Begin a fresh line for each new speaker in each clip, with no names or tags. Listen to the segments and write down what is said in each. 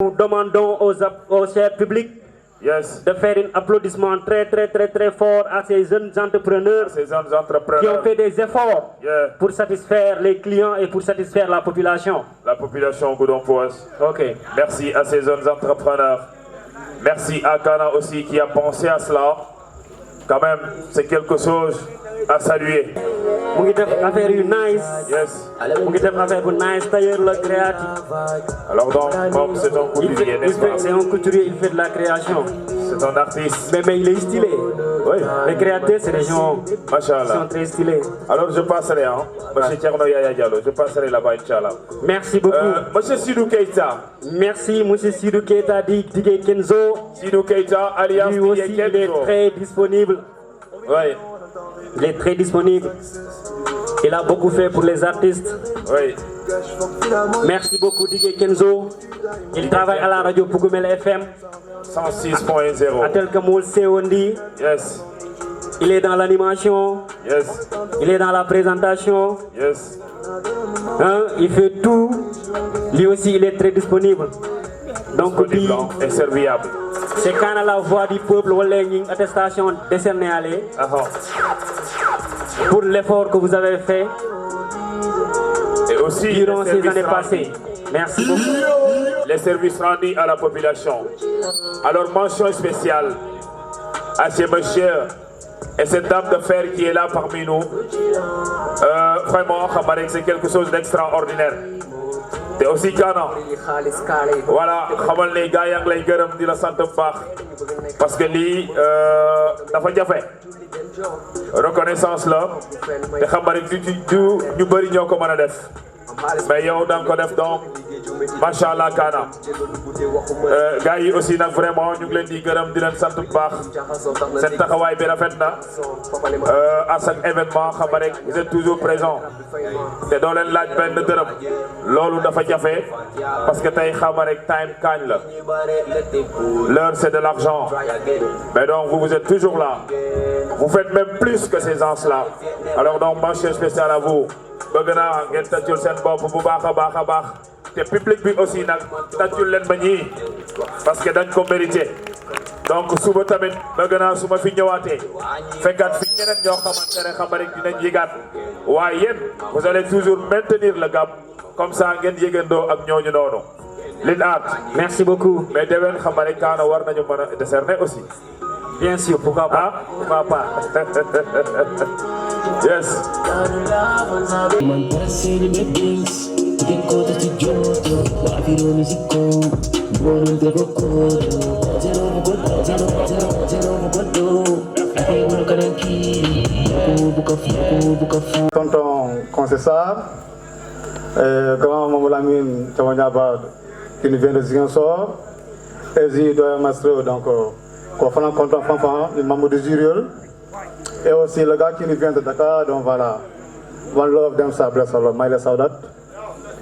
Nous demandons au cher public de faire un applaudissement très fort à ces jeunes entrepreneurs, qui ont fait des efforts pour satisfaire les clients et pour satisfaire la population.
La population Goudompoise.
Ok.
Merci à ces jeunes entrepreneurs. Merci à Kana aussi qui a pensé à cela. Quand même, c'est quelque chose à saluer.
Mu ngi def affaire yu nice.
Yes.
Mu ngi def affaire bu nice, tailleur le créatif.
Alors donc, comme c'est un couturier, n'est-ce pas?
C'est un couturier, il fait de la création.
C'est un artiste.
Mais il est stylé.
Oui.
Les créateurs, c'est des gens qui sont très stylés.
Alors je passerai, hein, Monsieur Tierno Yaya Diallo, je passerai là-bas, Inch'Allah.
Merci beaucoup.
Monsieur Sidou Keita.
Merci, Monsieur Sidou Keita, Digue Kenzo.
Sidou Keita, alias
Lui aussi, il est très disponible.
Oui.
Il est très disponible. Il a beaucoup fait pour les artistes.
Oui.
Merci beaucoup, Digue Kenzo. Il travaille à la radio Pougoumel FM.
106.0.
À tel que Moul Seondi.
Yes.
Il est dans l'animation.
Yes.
Il est dans la présentation.
Yes.
Hein, il fait tout. Lui aussi, il est très disponible. Donc,
et serviable.
C'est quand la voix du peuple, ou une attestation décernée à lui pour l'effort que vous avez fait
et aussi
durant ces années passées. Merci beaucoup.
Les services rendus à la population. Alors, mention spéciale à ces messieurs et cette dame de fer qui est là parmi nous. Vraiment, c'est quelque chose d'extraordinaire. Et aussi Kana. Voilà, xamal les gars yang lay gërëm di la sant bu baax parce que lii dafa jafe reconnaissance la te xam nga rek ñu bëri ñoo ko mën a def mais yow da nga ko def donc macha allah Kana gars yi aussi nag vraiment ñu ngi leen di gërëm di leen sant bu baax seen taxawaay bi rafet na à chaque événement xam nga rek vous êtes toujours présent te doo leen laaj benn dërëm loolu dafa jafe parce que tey xam nga rek time kañ la l'heure c'est de l'argent mais donc vous êtes toujours là vous faites même plus que ces gens-là alors donc mention spéciale à vous bëgg naa ngeen tàccul seen bopp bu baax a baax te public bi aussi nag tàccul leen ba ñii parce que dañ ko mérité donc suba tamit bëgg naa su ma fi ñëwaatee fekkaat fi ñeneen ñoo xamante ne xam rek dinañ yëgaat waaye yéen vous allez toujours maintenir le cap comme ça ngeen yëgandoo ak ñooñu noonu Lin Art.
Merci beaucoup.
Mais déwén xam rek Kana war nañu mën a décerner aussi.
Bien sûr, pourquoi pas? Pourquoi pas?
Yes.
Tonton Concessar, grand Mamadou Lamine Tawanyaba qui nous vient de Ziguinchor, et Zidoya Mastro, donc qu'on fait un content fanfan, le Mamadou Zuriol, et aussi le gars qui nous vient de Dakar, donc voilà, One Love Dem Sabre Salva, Maïla Saudat,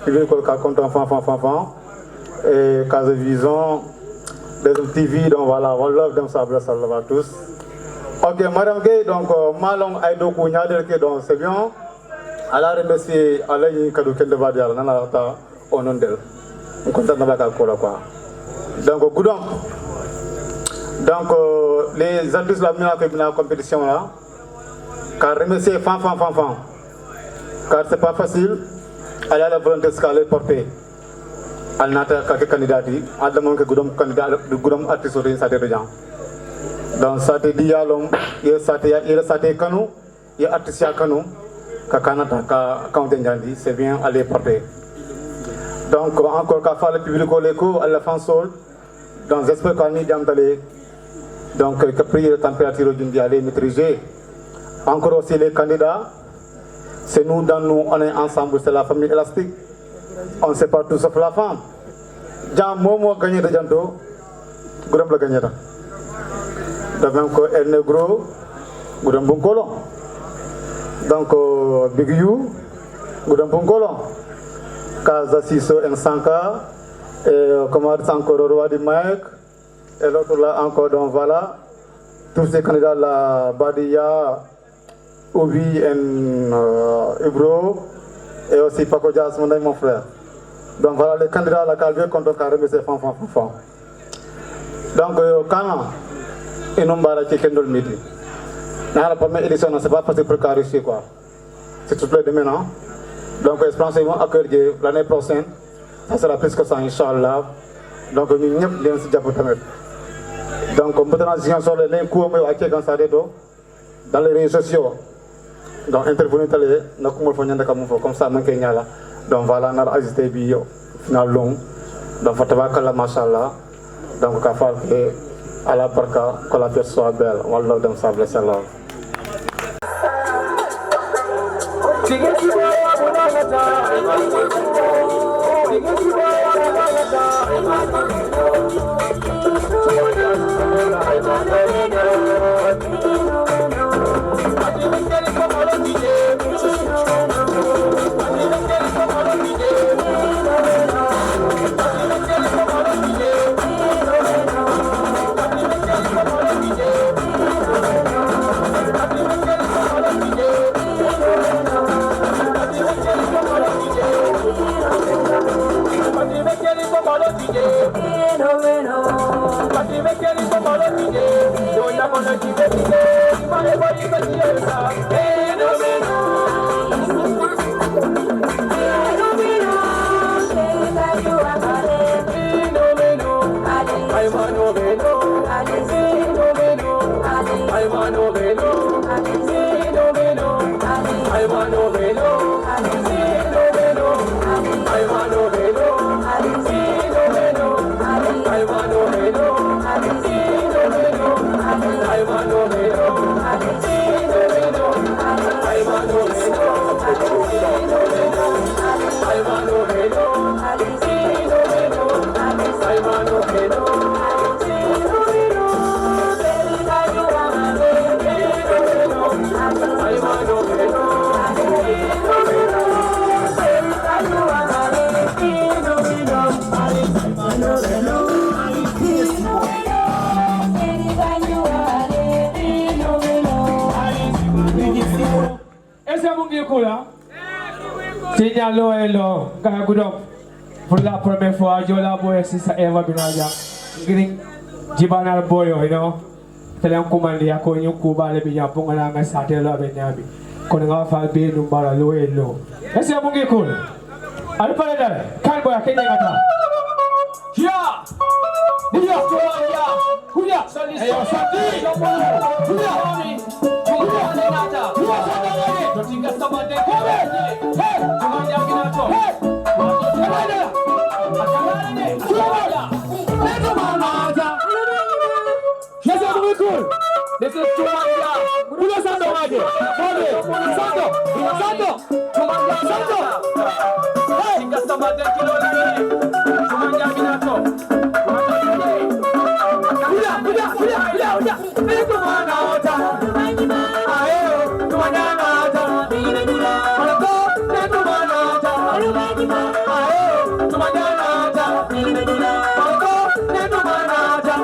qui vient de content fanfan, et Case Vision, des TV, donc voilà, One Love Dem Sabre Salva tous. Ok, Madame Gay, donc Malong Aïdokou Nyadel, donc c'est bien. Alors, remercier Alain Kadou Kendeva Dial, Nanata, au nom d'elle. On compte dans la quoi. Donc, Goudon. Donc, les artistes la mis dans la compétition là, car remercier fan. Car c'est pas facile, aller à la volonté scalée portée. Elle n'a pas quelques candidats, elle demande que Goudon candidat, le Goudon artiste de sa région. Donc, ça te dit à l'homme, il a Kanou, il a artiste à Kanou. C'est bien aller porter. Donc, encore qu'à faire le public au l'écho, à la fin sol, dans l'esprit qu'on y d'aller, donc, que prier la température d'une aller maîtriser. Encore aussi les candidats, c'est nous, dans nous, on est ensemble, c'est la famille élastique. On ne sait pas tout sauf la femme. Jean Momo gagné de Janto, Gouram le gagné. De même que El Negro, Gouram Bunkolon. Donc, Big You, Goudan Pongolon, Kaza Siso et Sanka, et Komar Sankoro Roi du Mike, et l'autre là encore, donc voilà, tous ces candidats là, Badia, Obi et Ibro, et aussi Paco Jas, mon frère. Donc voilà les candidats à la calvier contre carré c'est fanfan. Donc quand ils n'ont pas la chicken dans le midi. Dans la première édition, c'est pas facile pour carré ici quoi. C'est tout le de maintenant. Donc espérons qu'ils vont accueillir l'année prochaine. Ça sera plus que ça, Inch'Allah. Donc nous sommes bien si diapo tamet. Donc maintenant j'ai sur les cours mais à quand ça dans les réseaux sociaux. Donc intervenir télé, nous comment faire comme ça manqué là. Donc voilà, on a agité bio final long. Donc fatabakalla machallah. Donc ka fal que à la barka que la personne soit belle. Wallah dem sa blesse Allah.
Signalo hello, kagudok. Pour la première fois, je la boy si ça Eva Binaja. Gring Jibana boyo, you know. Tele kumandi ako yung kuba le biya pong ala nga sa tele la benyabi. Kono nga fa be numbara lo hello. Ese amungi cool. Ano pa dala? Kan boy kenya ngata. Ya. Dia ko ya. Kuya. Ayo sati. Kuya. Kuya ngata. Kuya ngata. Totinga sabande ko. Hey. Tumanya ngata. Hey. This is Tumanga. Pula Santo aje. Bole. Santo. Santo. Tumanga Santo. Hey, customer de kilo lagi. Tumanga minato. Udah. Ini Tumanga ota. Ayo, Tumanga ota. Malako, ini Tumanga ota. Ayo, Tumanga ota. Malako, ini Tumanga ota.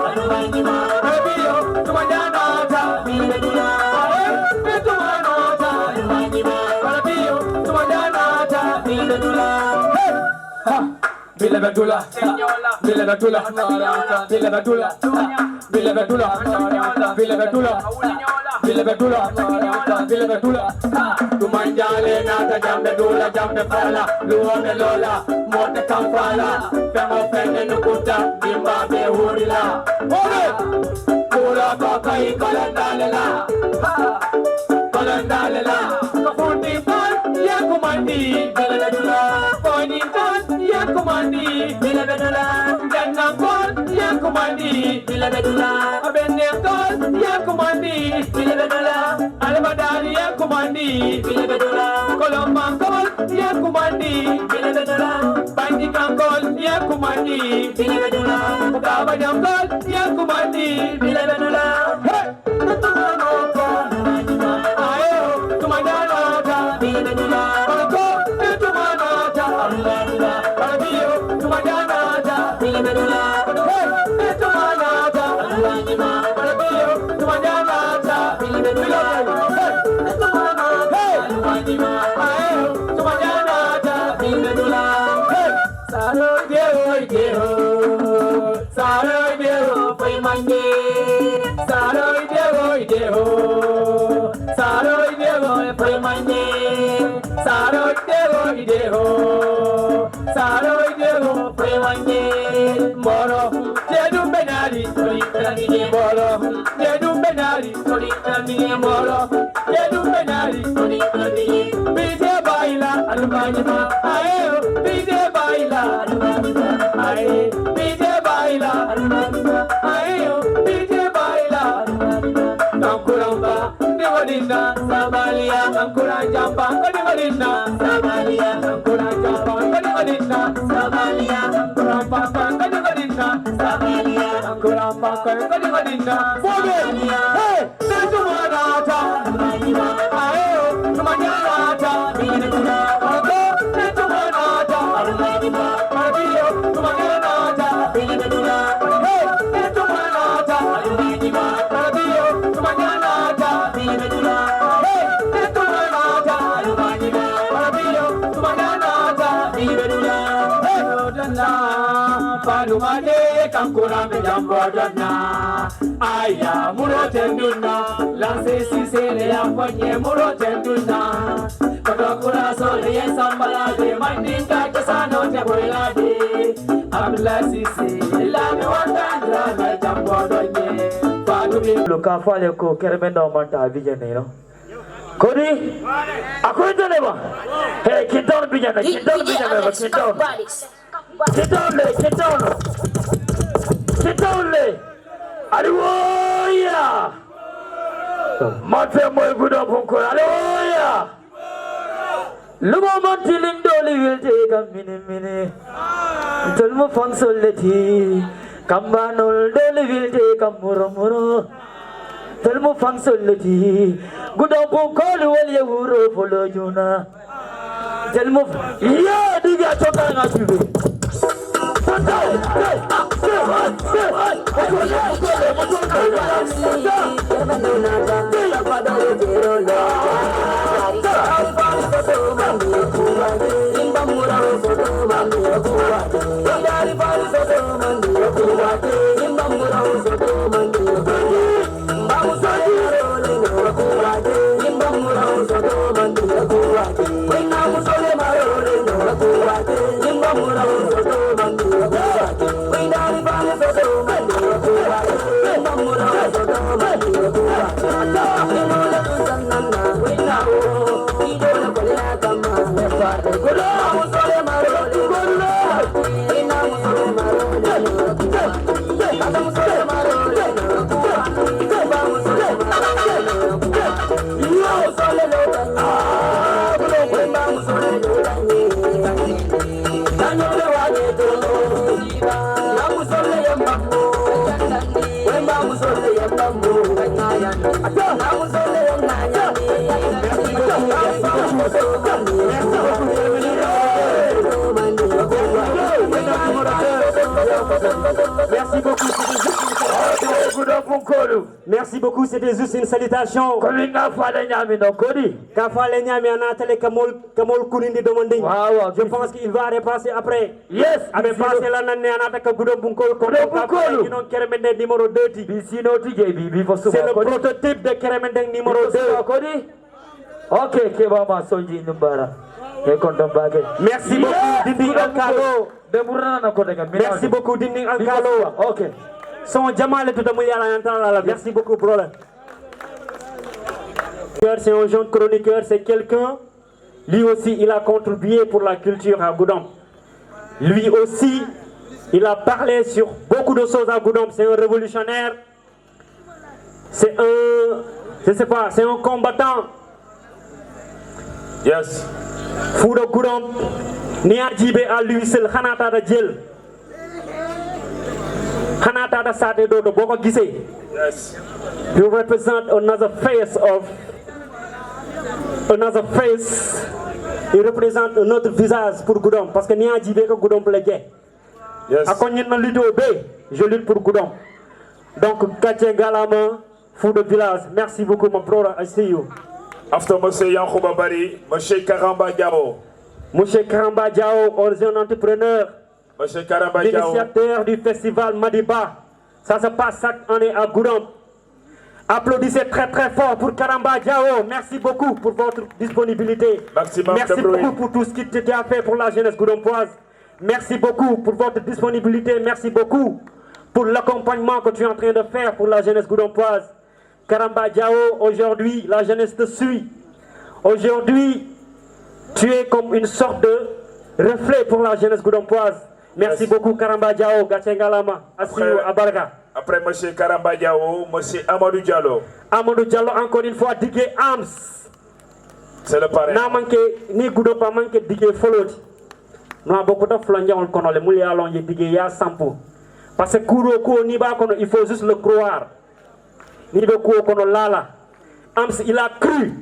Ayo, Tumanga Bila Badula, Bila Badula, Bila Badula, Bila Badula, Bila Badula, Bila Badula, Bila Badula. Tumanjale nata jambe fala, luone lola, mote kampala, femo fende nukuta, bimba be hurila. Ole, kula baka I kalandalela, kalandalela, kafundi pan, ya kumandi, Bila Badula, poni pan. Kumandi, Bila Badula, Jangan Kol, yang Kumandi, Bila Badula, Abendem Kol, yang Kumandi, Bila Badula, Al-Badali, yang Kumandi, Bila Badula, Kolombang Kol, yang Kumandi, Bila Badula, Bandikan Kol, yang Kumandi, Bila Badula, Kabajam Kol, yang Kumandi, Bila Badula. Hey! Ayo, Tumandana, Bila Badula, Koloko, Tumandana, Allah. Saroy deho fai manje. Saroy deho. Saroy deho fai manje. Saroy deho. Saroy deho fai manje. Moro jedu benari tori tani moro. Jedu benari tori tani moro. Jedu benari tori tani. Bije baila almanima ayo. Bije baila almanima ayo. Bije baila almanima ayo. Bije baila almanima. Kankuramba dewadina sabalia. Kankurajamba dewadina sabalia. Kankurajamba dewadina sabalia. Kankuramba dewadina sabalia. Kankuramba dewadina sabalia. Hey, netumanata almanima ayo. Tumanyanata binetuna. Ogo netumanata almanima ayo. Tumanyanata binetuna. Hey, netumanata almanima ayo. Tumanyanata binetuna. Hey, netumanata almanima ayo. Tumanyanata binetuna. Hey, rodana palumade kankurambe jambodana. Aya murotenduna. Lanse sisele afanye murotenduna. Kakakura sole yesambala de mandinga kesano tebolade. Abla sisi lami watandra na jambodonye. Palumi
Luka fale ko kermendo manta bijane no. Kodi? Aku itu leba. Hey, kita bijane ba kita. Kita le. Aleluya. Mate moy gudo ponko. Aleluya. Lumo mantiling doli wilte kam mini. Tulmu fangsoleti. Kambanol doli wilte kam muro. Tulmu fangsoleti. Gudo ponko wali wuro folo juna. Tulmu ya diga chota ngasibe.
Merci beaucoup, c'était juste une salutation. Je pense qu'il va repasser après.
Yes,
avec passer la nannée anataka gudo bunkol ko non keremende numéro 2 ti. C'est le prototype de keremende numéro 2.
Ok, kebama sonji numbara.
Merci beaucoup Dinding Alkalo. Merci beaucoup Dinding Alkalo.
Ok.
Son Jamal tout le merci beaucoup brother. C'est un jeune chroniqueur, c'est quelqu'un. Lui aussi, il a contribué pour la culture à Goudomp. Lui aussi, il a parlé sur beaucoup de choses à Goudomp. C'est un révolutionnaire. C'est un, je sais pas, c'est un combattant.
Yes.
Foudo Goudomp, Nia Djibé à lui seul, Hanata da Djel. Hanata da Sade Dodo, Boko Gise.
Yes.
You represent another face of, another face. Il représente un autre visage pour Goudomp. Parce que Nia Djibé que Goudomp le gay.
Yes.
A konyen na lutte au B, je lutte pour Goudomp. Donc, Katia Galama, Foudo Village, merci beaucoup mon brother, I see you.
After Monsieur Yankouba Bari, Monsieur Karamba Diao.
Monsieur Karamba Diao, un jeune entrepreneur. l'initiateur du festival Madiba. Ça se passe chaque année à Goudomp. Applaudissez très très fort pour Karamba Diao. Merci beaucoup pour votre disponibilité. Merci beaucoup pour tout ce qui tu as fait pour la jeunesse goudompoise. Merci beaucoup pour votre disponibilité. Merci beaucoup pour l'accompagnement que tu es en train de faire pour la jeunesse goudompoise. Karamba Diao, aujourd'hui, la jeunesse te suit. Aujourd'hui, tu es comme une sorte de reflet pour la jeunesse goudompoise. Merci beaucoup Karamba Diao, Gatchengalama, Assio Abarga.
Après M. Karamba Diao, M. Amadou Diallo.
Amadou Diallo, encore une fois, Digue Ams.
C'est le parrain.
Na manque ni Goudomp manque Digue Foloti. Nous avons beaucoup de flanja on connaît les mouliers allons y Digue ya sampo. Parce que Kouroko ni ba kono, il faut juste le croire. Ni be ko kono lala. Ams il a cru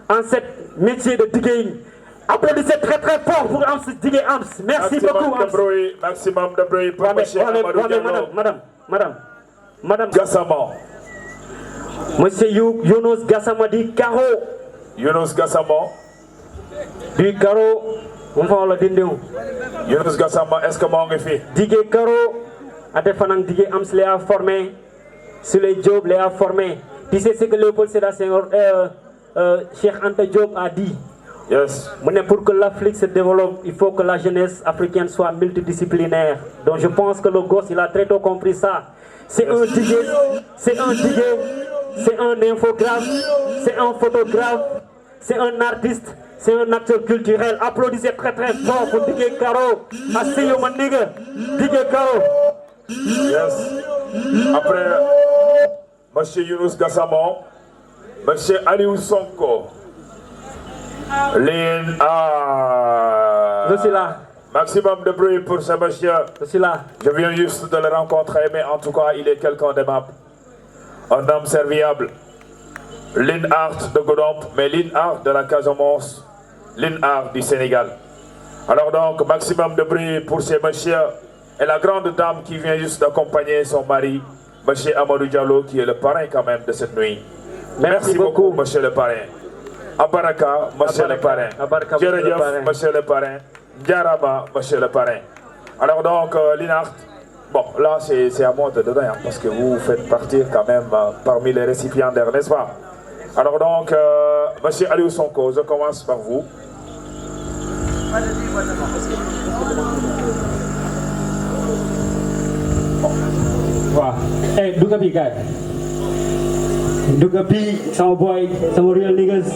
en cette métier de Digue. Applaudissez très très fort pour Ams Digue Ams. Merci beaucoup Ams.
Maximum de bruit pour M. Amadou Diallo.
Madame
Gassama.
Monsieur Younous Gassama dit Caro.
Younous Gassama.
Du Caro, on va le dire.
Younous Gassama, est-ce que moi on fait?
Digue Caro, à des fanang Digue Ams les a formés. Sur les jobs les a formés. Tu sais ce que Léopold Sédar Senghor, Cheikh Anta Diop a dit.
Yes.
Pour que l'Afrique se développe, il faut que la jeunesse africaine soit multidisciplinaire. Donc je pense que le gosse, il a très tôt compris ça. C'est un digué, c'est un digué, c'est un infographe, c'est un photographe, c'est un artiste, c'est un acteur culturel. Applaudissez très très fort pour Digue Caro. Asiyo Maniga, Digue Caro.
Yes. Après, M. Younous Gassama, M. Aliou Sonko.
Je suis là.
Maximum de bruit pour ce monsieur.
Je suis là.
Je viens juste de le rencontrer, mais en tout cas, il est quelqu'un d'aimable. Un homme serviable. L'Inart de Goudomp, mais l'Inart de la Casamance, l'Inart du Sénégal. Alors donc, maximum de bruit pour ce monsieur et la grande dame qui vient juste d'accompagner son mari, monsieur Amadou Diallo, qui est le parrain quand même de cette nuit. Merci beaucoup, monsieur le parrain. Abaraka, monsieur le parrain. Djeredjeuf, monsieur le parrain. Djaraba, monsieur le parrain. Alors donc, Linart, bon, là c'est à moi de donner, hein, parce que vous faites partie quand même parmi les récipiendaires, n'est-ce pas? Alors donc, monsieur Aliou Sonko, je commence par vous.
Wow. Hey, Dugapi guy. Dugapi, some boy, some real niggas.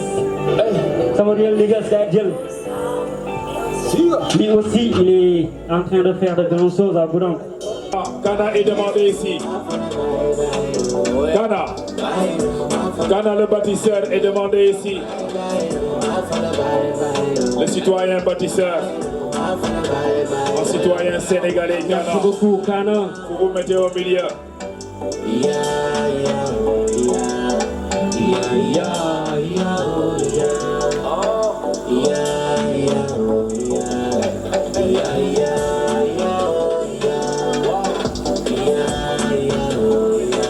Some real niggas, Djel. Lui aussi, il est en train de faire de grandes choses à Goudomp.
Ghana est demandé ici. Ghana le bâtisseur est demandé ici. Le citoyen bâtisseur. Un citoyen sénégalais, Ghana.
Merci beaucoup, Ghana.
Vous vous mettez au milieu.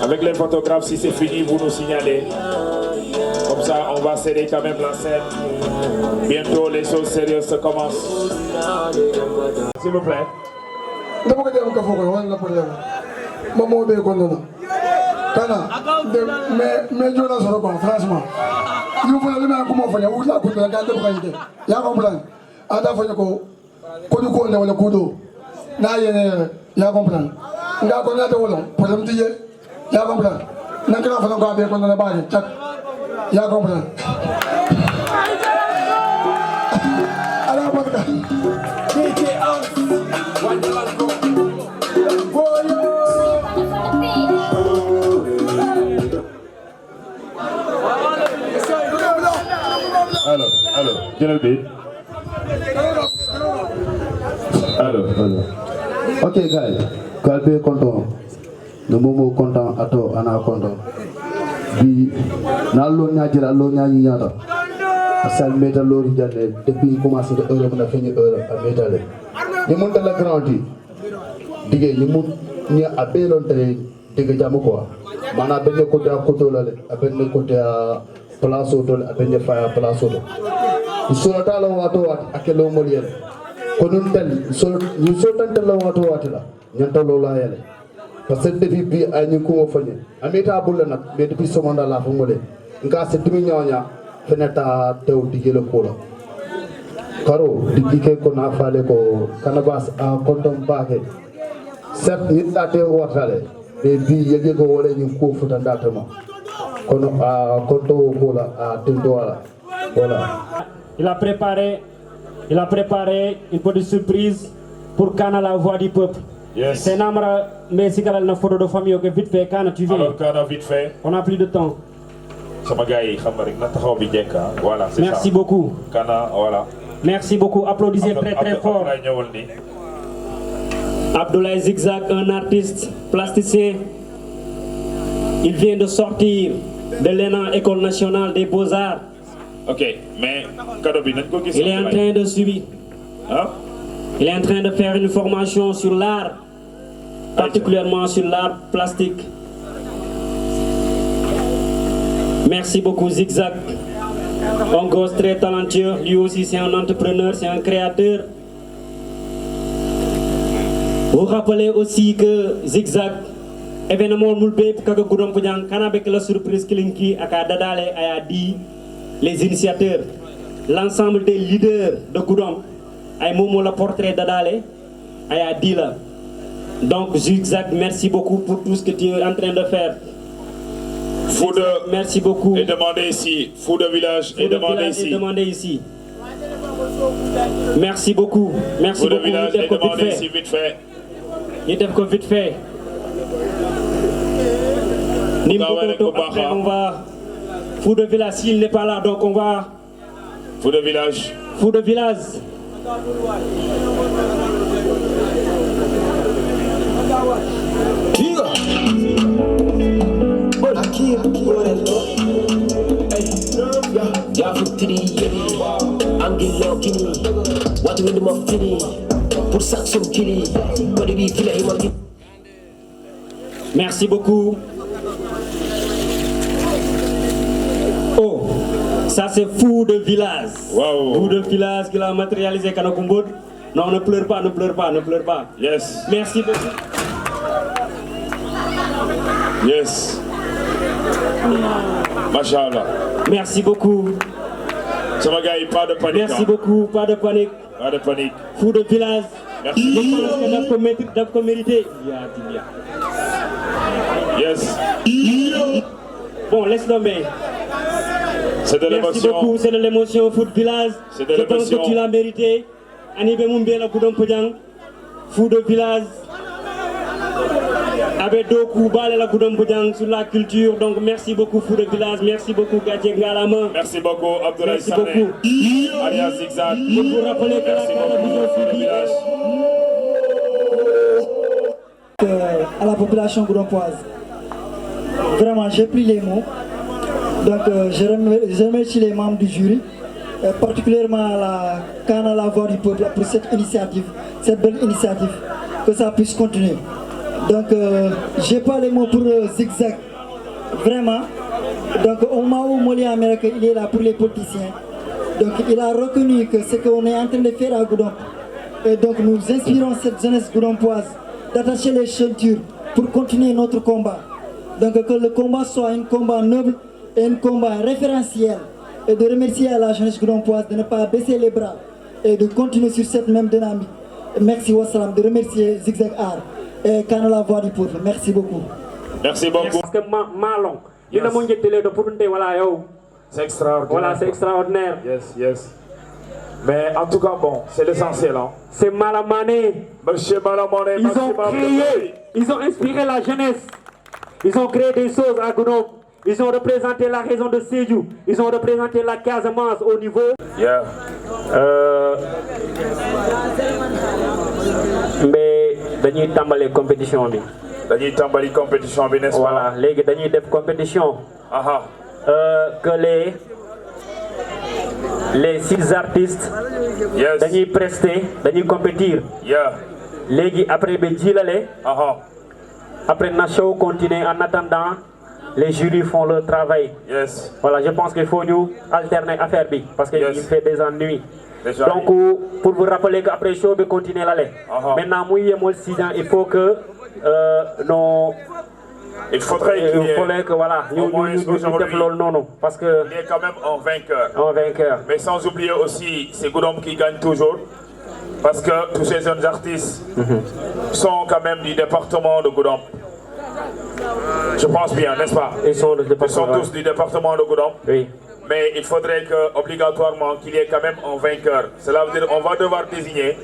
Avec les photographes, si c'est fini, vous nous signalez. Comme ça, on va céder quand même la scène. Bientôt, les choses sérieuses se commencent. S'il vous plaît.
Kana, mais je la sors pas, franchement. Il faut aller à comment faire, où la coupe la garde pour aller. Il y a comprendre. Ada faut que du coup le kudo. Na ya comprendre. Nga ko na de wolo, problème di ya comprendre. Na kala fa ko be ko na ba ni chat. Ya comprendre. Ala ba ka. TK out. One go.
Alors, jëlal bi. Alors.
Ok, guys. Kalbe content. No momo content ato ana content. Bi na lo ñaajira lo ñaañi ñaata. Asal meta lo jande depuis commencé de heure na fini heure a metale. Ni mon tala grandi. Dige ni mun ni abelon tele dige jamu quoi. Mana benye côté à côté là, benye côté à place auto, benye fire place auto. Isolata la wato akelo moliere. kono tel so ni so tan la wato watila nyanta lola yele parce que depuis bi ay ko fani amita bulla nak be depuis somonda la fa ngole nka se tumi nyawnya feneta tew digele ko la karo digike ko na faale ko kanabas a kontom baake set nit la te watale be bi yege ko wala ni ko futa datama kono a konto ko la a tendo wala voilà.
Il a préparé une petite surprise pour Kana, la voix du peuple.
Yes.
C'est Namra, mais si une photo de famille, ok, vite fait, Kana, tu viens.
Alors, Kana, vite fait.
On n'a plus de temps.
Voilà, c'est
Merci
ça.
beaucoup.
Kana, voilà.
Merci beaucoup. Applaudissez très très fort. Abdoulaye Zigzag, un artiste plasticien. Il vient de sortir de l'ENA, École nationale des beaux-arts.
Ok, mais
il est en train de subir.
Hein?
Il est en train de faire une formation sur l'art, particulièrement sur l'art plastique. Merci beaucoup Zigzag. Un gosse très talentueux. Lui aussi c'est un entrepreneur, c'est un créateur. Vous rappelez aussi que Zigzag, événement Moulbeb, Kagagoudam Poudjang, avec la surprise Kilinki, Aka Dadale, a dit les initiateurs, l'ensemble des leaders de Goudam, a Momo le portrait d'Adale, a dit là. Donc Zigzag, merci beaucoup pour tout ce que tu es en train de faire. Merci beaucoup.
Et demandez ici. Fou de village et demandez ici.
Demandez ici. Merci beaucoup. Merci
Fou de
beaucoup.
village et demandez ici vite fait.
Il est vite fait. Après, on va. Fou de village, s'il n'est pas là, donc on va.
Fou de village.
Fou de village. Merci beaucoup. Oh, ça c'est Fou de village.
Wow.
Fou de village qui l'a matérialisé Kanakumbod. Non, ne pleure pas, ne pleure pas, ne pleure pas.
Yes.
Merci beaucoup.
Yes. Machallah.
Merci beaucoup.
Ça va gagner, pas de panique.
Merci beaucoup, pas de panique.
Pas de panique.
Fou de village.
Merci beaucoup.
D'abord mérité.
Yes.
Bon, laisse tomber.
C'est de l'émotion.
Merci beaucoup, c'est de l'émotion, Fou de village.
C'est de
Je pense
l'émotion.
que tu l'as mérité. Anibé Moumbela Koudon Podjang. Fou de village. Avec Doku Bale la Koudon Podjang sur la culture. Donc merci beaucoup Fou de village. Merci beaucoup Gadje Ngalama.
Merci beaucoup Abdoulaye
Merci
Sané.
beaucoup.
Alias Zigzag.
Je vous rappelle que
Merci beaucoup Fou de village.
À la population goudampoise. Vraiment, j'ai pris les mots. Donc, je remercie les membres du jury, particulièrement la Kana, la voix du peuple, pour cette initiative, cette belle initiative, que ça puisse continuer. Donc, j'ai pas les mots pour Zigzag. Vraiment. Donc, au moment où Moli Amérique, il est là pour les politiciens. Donc, il a reconnu que ce qu'on est en train de faire à Goudamp. Et donc, nous inspirons cette jeunesse goudampoise d'attacher les ceintures pour continuer notre combat. Donc que le combat soit un combat noble et un combat référentiel. Et de remercier à la jeunesse goudampoise de ne pas baisser les bras et de continuer sur cette même dynamique. Merci wassalam, de remercier Zigzag Art et Kana la voix du peuple. Merci beaucoup.
Merci beaucoup.
Parce que Malong, il a mangé télé de pour voilà,
c'est extraordinaire.
Voilà, c'est extraordinaire.
Yes, yes. Mais en tout cas, bon, c'est l'essentiel. Hein.
C'est Malamane.
Monsieur Malamane,
ils ont inspiré la jeunesse. Ils ont créé des choses à Goudamp. Ils ont représenté la région de Sédhiou. Ils ont représenté la Casamance au niveau.
Yeah.
Mais dañuy tàmbali compétition bi.
Dañuy tàmbali compétition bi, n'est-ce pas?
Voilà, léegi dañuy def compétition.
Aha.
Que les 6 artistes.
Yes.
Dañuy prester, dañuy compétir.
Yeah.
Léegi après ba jilale.
Aha.
Après na show continue en attendant. Les jurys font leur travail.
Yes.
Voilà, je pense qu'il faut nous alterner affaire bi parce qu'il fait des ennuis. Donc, pour vous rappeler qu'après le show, on va continuer l'aller. Maintenant, moi, il faut que
il faudrait qu'il y ait
que voilà, nous parce que
il est quand même en vainqueur.
En vainqueur.
Mais sans oublier aussi, c'est Goudom qui gagne toujours. Parce que tous ces jeunes artistes sont quand même du département de Goudom. Je pense bien, n'est-ce pas?
Ils sont
tous du département de Goudom.
Oui.
Mais il faudrait que, obligatoirement qu'il y ait quand même un vainqueur. Cela veut dire qu'on va devoir désigner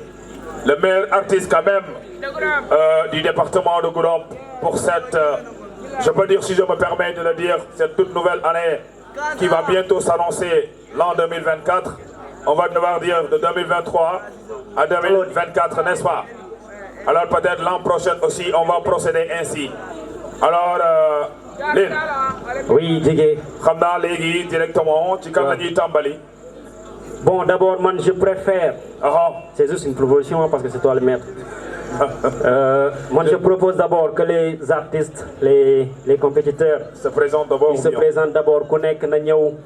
le meilleur artiste quand même du département de Goudom pour cette, je peux dire si je me permets de le dire, cette toute nouvelle année qui va bientôt s'annoncer l'an 2024. On va devoir dire de 2023 à 2024, n'est-ce pas? Alors peut-être l'an prochain aussi, on va procéder ainsi. Alors, Lynn.
Oui, Djigé.
Khamna Légui, directement, tu kan lañuy tambali.
Bon, d'abord, moi, je préfère. C'est juste une proposition parce que c'est toi le maître. Moi, je propose d'abord que les artistes, les compétiteurs
se présentent d'abord.
Ils se présentent d'abord.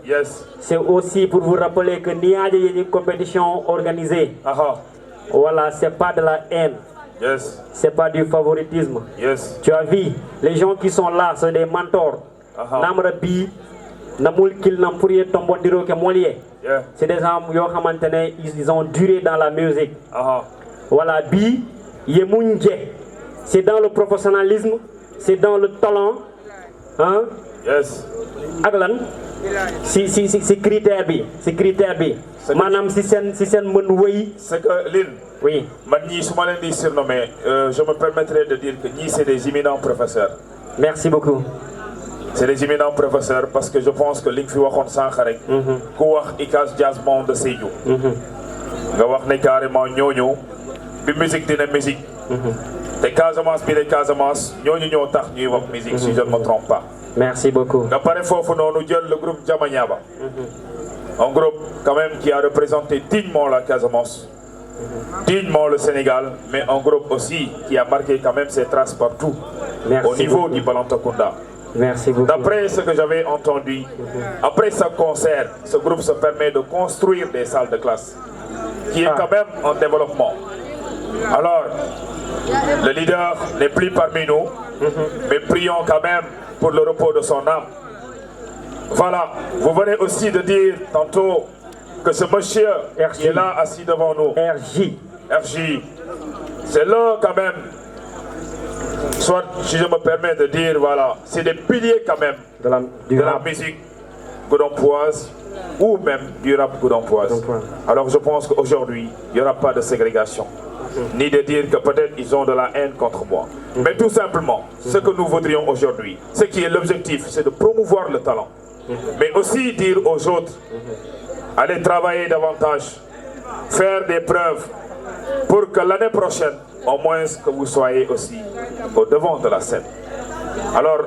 Yes.
C'est aussi pour vous rappeler que n'y a une compétition organisée. Voilà, c'est pas de la haine.
Yes.
C'est pas du favoritisme.
Yes.
Tu as vu, les gens qui sont là, sont des mentors. Namrabi, Namoul Kil Nampourie Tombondiro Kemolier. C'est des gens ils ont duré dans la musique. Voilà, Bi, Yemounje. C'est dans le professionnalisme, c'est dans le talent. Hein?
Yes.
Aglan, c'est critère B. C'est critère B. Madame, si c'est mon
c'est que Lynn.
Oui.
Je me permettrai de dire que Ni c'est des éminents professeurs.
Merci beaucoup.
C'est des éminents professeurs parce que je pense que Link fi waxone sank rek ko wax ICAS Jazz Band de Sédhiou nga wax ne carrément ñoño bi musique dina musique te Casamance bi de Casamance ñoñu ñoo tax ñuy wax musique si je ne me trompe pas.
Merci beaucoup.
nga paré fofu nonu jël le groupe Jamanyaba. Un groupe quand même qui a représenté dignement la Casamance, dignement le Sénégal, mais un groupe aussi qui a marqué quand même ses traces partout.
Merci
au niveau
beaucoup.
du Balantakunda.
Merci beaucoup.
D'après ce que j'avais entendu, après ce concert, ce groupe se permet de construire des salles de classe, qui est quand même en développement. Alors, le leader n'est plus parmi nous, mais prions quand même pour le repos de son âme. Voilà, vous venez aussi de dire tantôt que ce monsieur qui est là assis devant nous, RJ, c'est là quand même, soit si je me permets de dire, voilà, c'est des piliers quand même de la musique goudompoise ou même du rap goudompoise. Alors je pense qu'aujourd'hui, il n'y aura pas de ségrégation, ni de dire que peut-être ils ont de la haine contre moi. Mais tout simplement, ce que nous voudrions aujourd'hui, ce qui est l'objectif, c'est de promouvoir le talent. Mais aussi dire aux autres, allez travailler davantage, faire des preuves pour que l'année prochaine, au moins que vous soyez aussi au devant de la scène. Alors,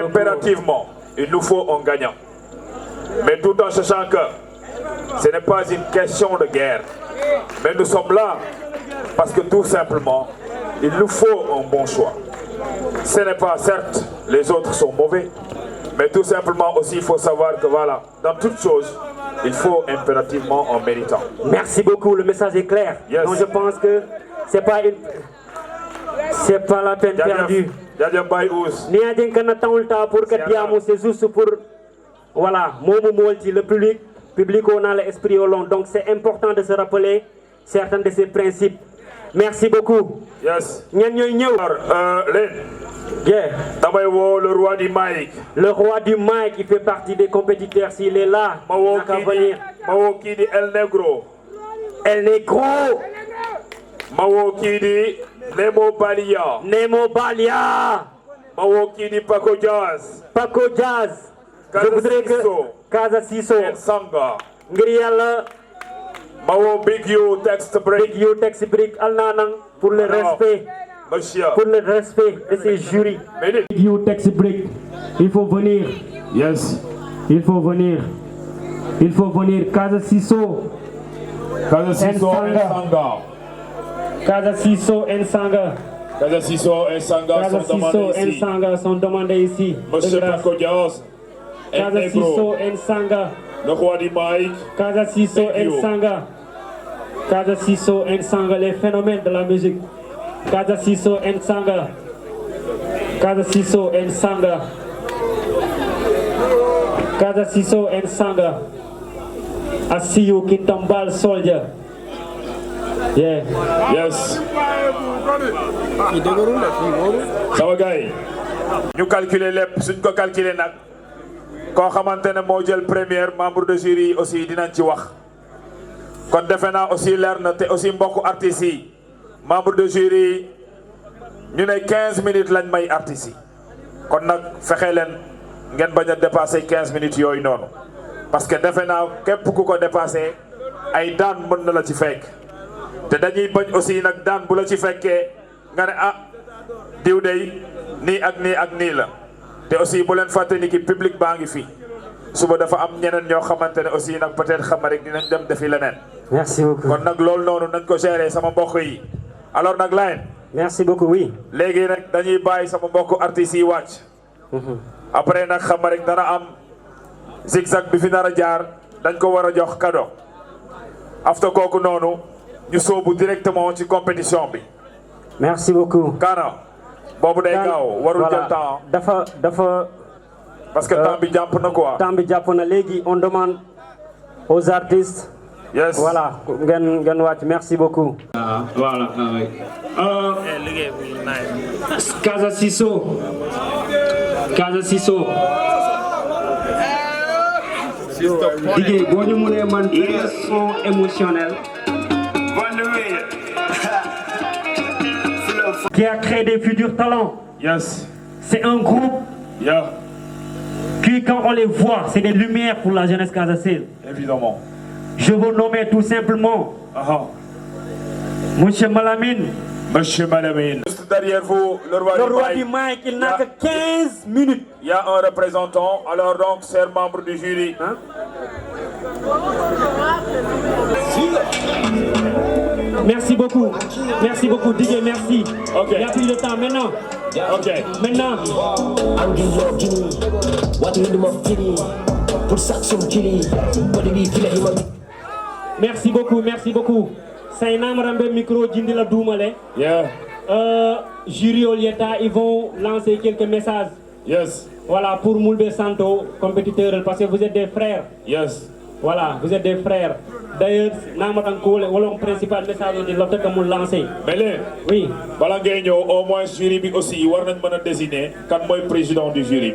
impérativement, il nous faut un gagnant. Mais tout en sachant que ce n'est pas une question de guerre. Mais nous sommes là parce que tout simplement, il nous faut un bon choix. Ce n'est pas, certes, les autres sont mauvais. Mais tout simplement aussi, il faut savoir que voilà, dans toute chose, il faut impérativement en méritant.
Merci beaucoup, le message est clair.
Yes.
Donc je pense que c'est pas la peine perdue. Pour que Diamo, c'est juste pour, voilà, le public on a l'esprit au long. Donc c'est important de se rappeler certains de ces principes. Merci beaucoup.
Yes. Le roi du mic.
Le roi du mic, il fait partie des compétiteurs. S'il est là, il n'a qu'à venir.
El Negro.
El Negro.
Mawokidi Nemo Balia.
Nemo Balia.
Mawokidi Paco Jazz.
Paco Jazz. Je voudrais que Casa Siso.
Sanga.
Ngriala.
Mawo Big You Text Break.
Big You Text Break. Alnanang pour le respect. Pour le respect de ces jurys. Big You Text Break. Il faut venir.
Yes.
Il faut venir. Il faut venir. Casa Siso.
Casa Siso and Sanga.
Casa Siso and Sanga.
Casa Siso et Sanga
sont demandés ici.
Monsieur Paco Jazz.
Casa Siso and Sanga.
Le roi du mic.
Casa Siso and Sanga. Kaza Siso and Sanga, les phénomènes de la musique. Kaza Siso and Sanga. Kaza Siso and Sanga. Kaza Siso and Sanga. I see you, Kintambal soldier. Yeah.
Yes. sama gars yi ñu calculer lépp suñ ko calculer nag koo xamante ne moo jël première membre de jury yi aussi dinañ ci wax kon defe naa aussi leer na te aussi mbokku artistes yi membre de jury yi ñu ne 15 minutes lañ may artistes yi kon nag fexe leen ngeen bañ a dépasser 15 minutes yooyu noonu parce que defe naa képp ku ko dépassé ay daan mën na la ci fekk te dañuy bañ aussi nag daan bu la ci fekkee nga ne ah diw dey nii ak nii ak nii la te aussi bu leen fàtte ni ki public baa ngi fi suba dafa am ñeneen ñoo xamante ne aussi nag peut-être xam rek dinañ dem defi leneen.
Merci beaucoup.
kon nag loolu noonu nañ ko gérer sama mbokk yi alors nag Layène.
Merci beaucoup oui.
léegi nag dañuy bàyyi sama mbokku artistes yi wàcc. après nag xam rek dana am zigzag bi fi nar a jaar dañ ko war a jox cadeau after kooku noonu ñu soobu directement ci compétition bi.
Merci beaucoup.
Kana boobu day gaaw warul jël temps.
dafa
parce que temps bi jàpp na quoi.
temps bi jàpp na léegi on demande aux artistes.
Yes.
Voilà ngeen wàcc merci beaucoup. Voilà. Kaza Siso. Digé boo ñu mënee man son émotionnel. Qui a créé des futurs talents.
Yes.
C'est un groupe.
Yeah.
Qui, quand on les voit, c'est des lumières pour la jeunesse casaçaise.
Évidemment.
Je veux nommer tout simplement Monsieur Malamine.
Monsieur Malamine. Juste derrière vous, le roi
du mic, il n'a que 15 minutes.
Il y a un représentant, alors donc, c'est un membre du jury.
Hein? Merci beaucoup, Didier, merci.
Ok.
Il n'y a plus de temps maintenant.
Ok.
Maintenant. Merci beaucoup. C'est un amrambe micro jindi la doumale.
Yeah.
Jury au Lieta, ils vont lancer quelques messages.
Yes.
Voilà, pour Moulbe Santo, compétiteur, parce que vous êtes des frères.
Yes.
Voilà, vous êtes des frères. D'ailleurs, le principal message de l'autre que vous lancez.
Mais
oui.
Au moins, jury bi aussi, on va désigner quand moi président du jury.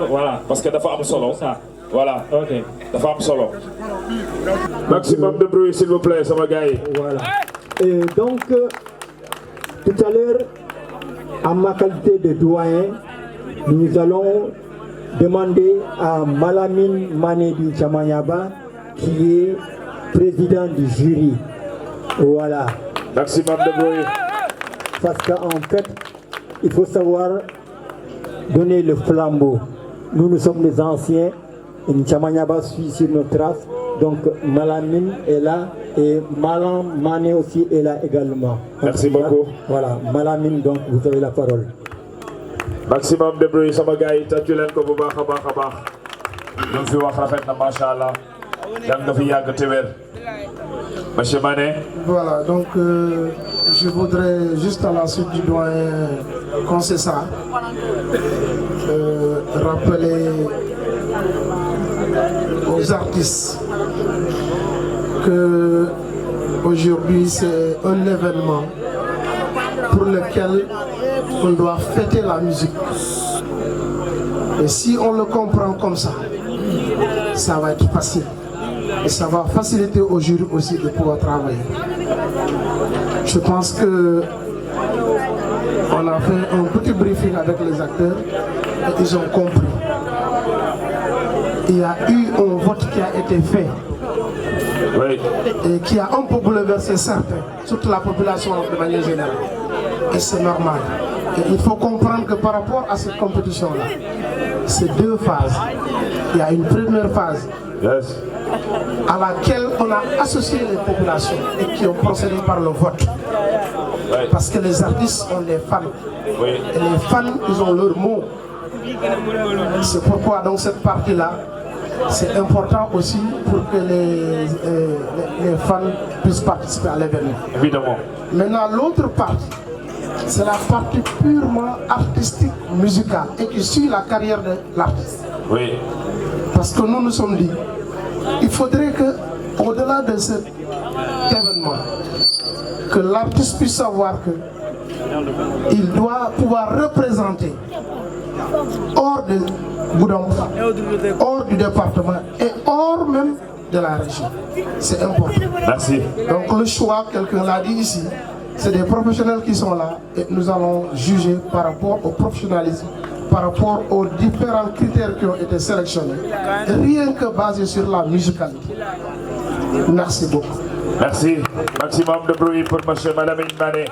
Voilà.
Parce que dafa am solo.
Ça.
Voilà.
Ok.
Dafa am solo. Maximum de bruit, s'il vous plaît, ça va gagner.
Voilà. Et donc, tout à l'heure, en ma qualité de doyen, nous allons demander à Malamine Manedi Chamanyaba, qui est président du jury. Voilà.
Maximum de bruit.
Parce qu'en fait, il faut savoir donner le flambeau. Nous sommes les anciens. Chamanyaba suit sur nos traces. Donc Malamine est là et Malam Mané aussi est là également.
Merci beaucoup.
Voilà, Malamine, donc vous avez la parole.
Maximum de bruit, sama gars yi tàccu leen ko bu baax a baax. Lu fi wax rafet na macha Allah. Yàlla nga fi yàgg te wér. Monsieur Mané.
Voilà, donc je voudrais juste à la suite du doyen Concessa rappeler aux artistes que aujourd'hui c'est un événement pour lequel on doit fêter la musique. Et si on le comprend comme ça va être facile. Et ça va faciliter au jury aussi de pouvoir travailler. Je pense que on a fait un petit briefing avec les acteurs et ils ont compris. Il y a eu un vote qui a été fait.
Oui.
Et qui a un peu bouleversé certains, toute la population de manière générale. Et c'est normal. Et il faut comprendre que par rapport à cette compétition-là, c'est deux phases. Il y a une première phase à laquelle on a associé les populations et qui ont procédé par le vote.
Oui.
Parce que les artistes ont des fans.
Oui.
Et les fans, ils ont leur mot. C'est pourquoi dans cette partie-là,
c'est important aussi pour que les fans puissent participer à l'événement.
Évidemment.
Maintenant, l'autre partie, c'est la partie purement artistique, musicale, et qui suit la carrière de l'artiste.
Oui.
Parce que nous nous sommes dit, il faudrait que, au-delà de cet événement, que l'artiste puisse savoir que il doit pouvoir représenter hors de Goudompa, hors du département et hors même de la région. C'est important.
Merci.
Donc le choix, quelqu'un l'a dit ici, c'est des professionnels qui sont là et nous allons juger par rapport au professionnalisme, par rapport aux différents critères qui ont été sélectionnés, rien que basé sur la musicalité. Merci beaucoup.
Merci. Maximum de bruit pour M. Malamine Mané.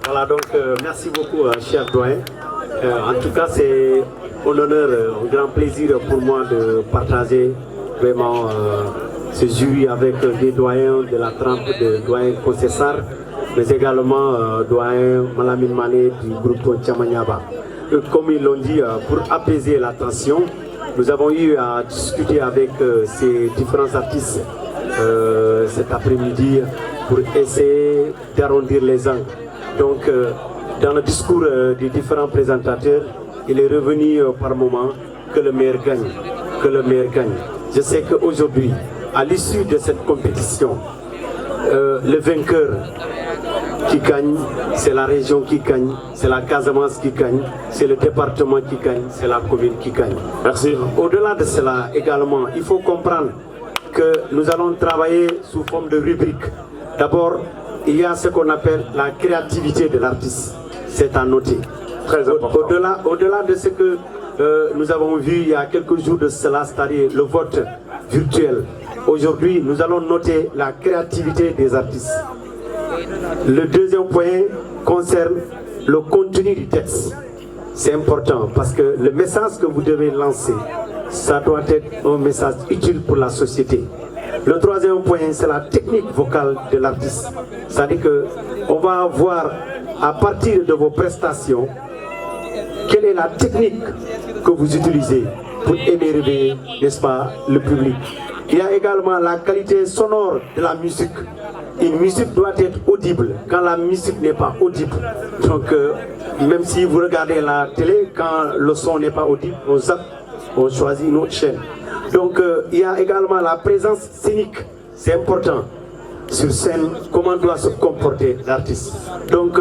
Voilà, donc merci beaucoup, cher doyen. En tout cas, c'est un honneur, un grand plaisir pour moi de partager vraiment ce jury avec des doyens de la trempe de doyen Kossessar, mais également doyen Malamine Mané du groupe Tchamanyaba. Comme ils l'ont dit, pour apaiser la tension, nous avons eu à discuter avec ces différents artistes cet après-midi pour essayer d'arrondir les angles. Donc, dans le discours des différents présentateurs, il est revenu par moment que le meilleur gagne, que le meilleur gagne. Je sais qu'aujourd'hui, à l'issue de cette compétition, le vainqueur qui gagne, c'est la région qui gagne, c'est la Casamance qui gagne, c'est le département qui gagne, c'est la commune qui gagne.
Merci.
Au-delà de cela, également, il faut comprendre que nous allons travailler sous forme de rubrique. D'abord, il y a ce qu'on appelle la créativité de l'artiste. C'est à noter.
Très important.
Au-delà de ce que nous avons vu il y a quelques jours de cela, c'est-à-dire le vote virtuel. Aujourd'hui, nous allons noter la créativité des artistes. Le deuxième point concerne le contenu du texte. C'est important parce que le message que vous devez lancer, ça doit être un message utile pour la société. Le troisième point, c'est la technique vocale de l'artiste. C'est-à-dire qu'on va voir à partir de vos prestations, quelle est la technique que vous utilisez pour émerveiller, n'est-ce pas, le public. Il y a également la qualité sonore de la musique. Une musique doit être audible quand la musique n'est pas audible. Donc, même si vous regardez la télé, quand le son n'est pas audible, on zappe, on choisit une autre chaîne. Donc, il y a également la présence scénique. C'est important. Sur scène, comment doit se comporter l'artiste. Donc,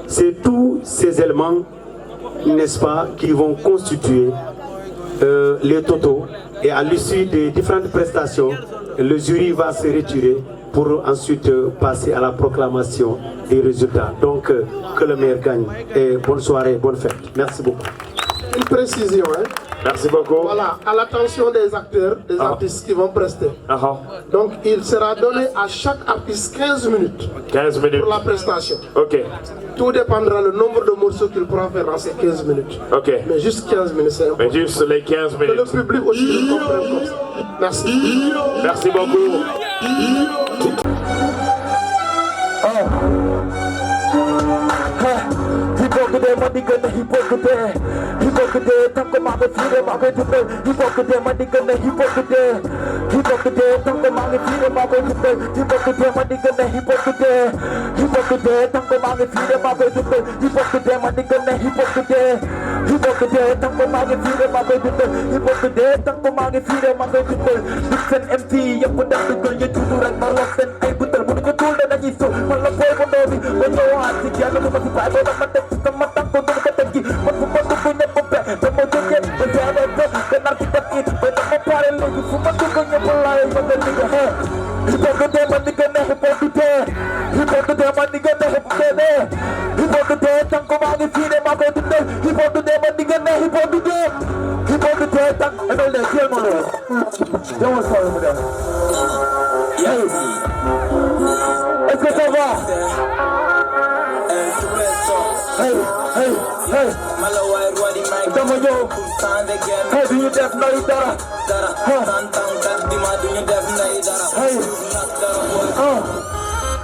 c'est tous ces éléments, n'est-ce pas, qui vont constituer les totaux. Et à l'issue des différentes prestations, le jury va se retirer pour ensuite passer à la proclamation des résultats. Donc, que le meilleur gagne. Et bonne soirée, bonne fête. Merci beaucoup.
Une précision, hein?
Merci beaucoup.
Voilà, à l'attention des acteurs, des artistes qui vont prester. Donc, il sera donné à chaque artiste 15 minutes.
15 minutes.
Pour la prestation.
Ok.
Tout dépendra du nombre de morceaux qu'il pourra faire dans ces 15 minutes.
Ok.
Mais juste 15 minutes, c'est important.
Mais juste les 15 minutes.
Que le public aussi le comprenne comme ça. Merci.
Merci beaucoup.
Hypocrite, my nigga, the hypocrite. Hypocrite, tanko mange fire, mange tupe. Hypocrite, my nigga, the hypocrite. Hypocrite, tanko mange fire, mange tupe. Hypocrite, my nigga, the hypocrite. Hypocrite, tanko mange fire, mange tupe. Hypocrite, my nigga, the hypocrite. Hypocrite, tanko mange fire, mange tupe. Hypocrite, tanko mange fire, mange tupe. Dixon MT, yang pedang betul, yang cucuran malam dan air betul. Mudah betul dan isu, malam boy kondomi. Menyoat, si dia lalu masih baik, orang mati. Matang kotor ketengi, membantu punya pembek, memojoknya berjalan dan akibat itu banyak memparel lagi, membantu punya pelayan menjadi heh. Hypocrite, mandikan hypocrite, hypocrite, mandikan hypocrite, hypocrite, tangko mangi sini makai tute, hypocrite, mandikan hypocrite, hypocrite, tang, ada lagi kill mana? Jangan salah muda. Hey, est-ce que ça va? Hey, hey, hey. Come on, yo. Hey, do you def know each other? Hey.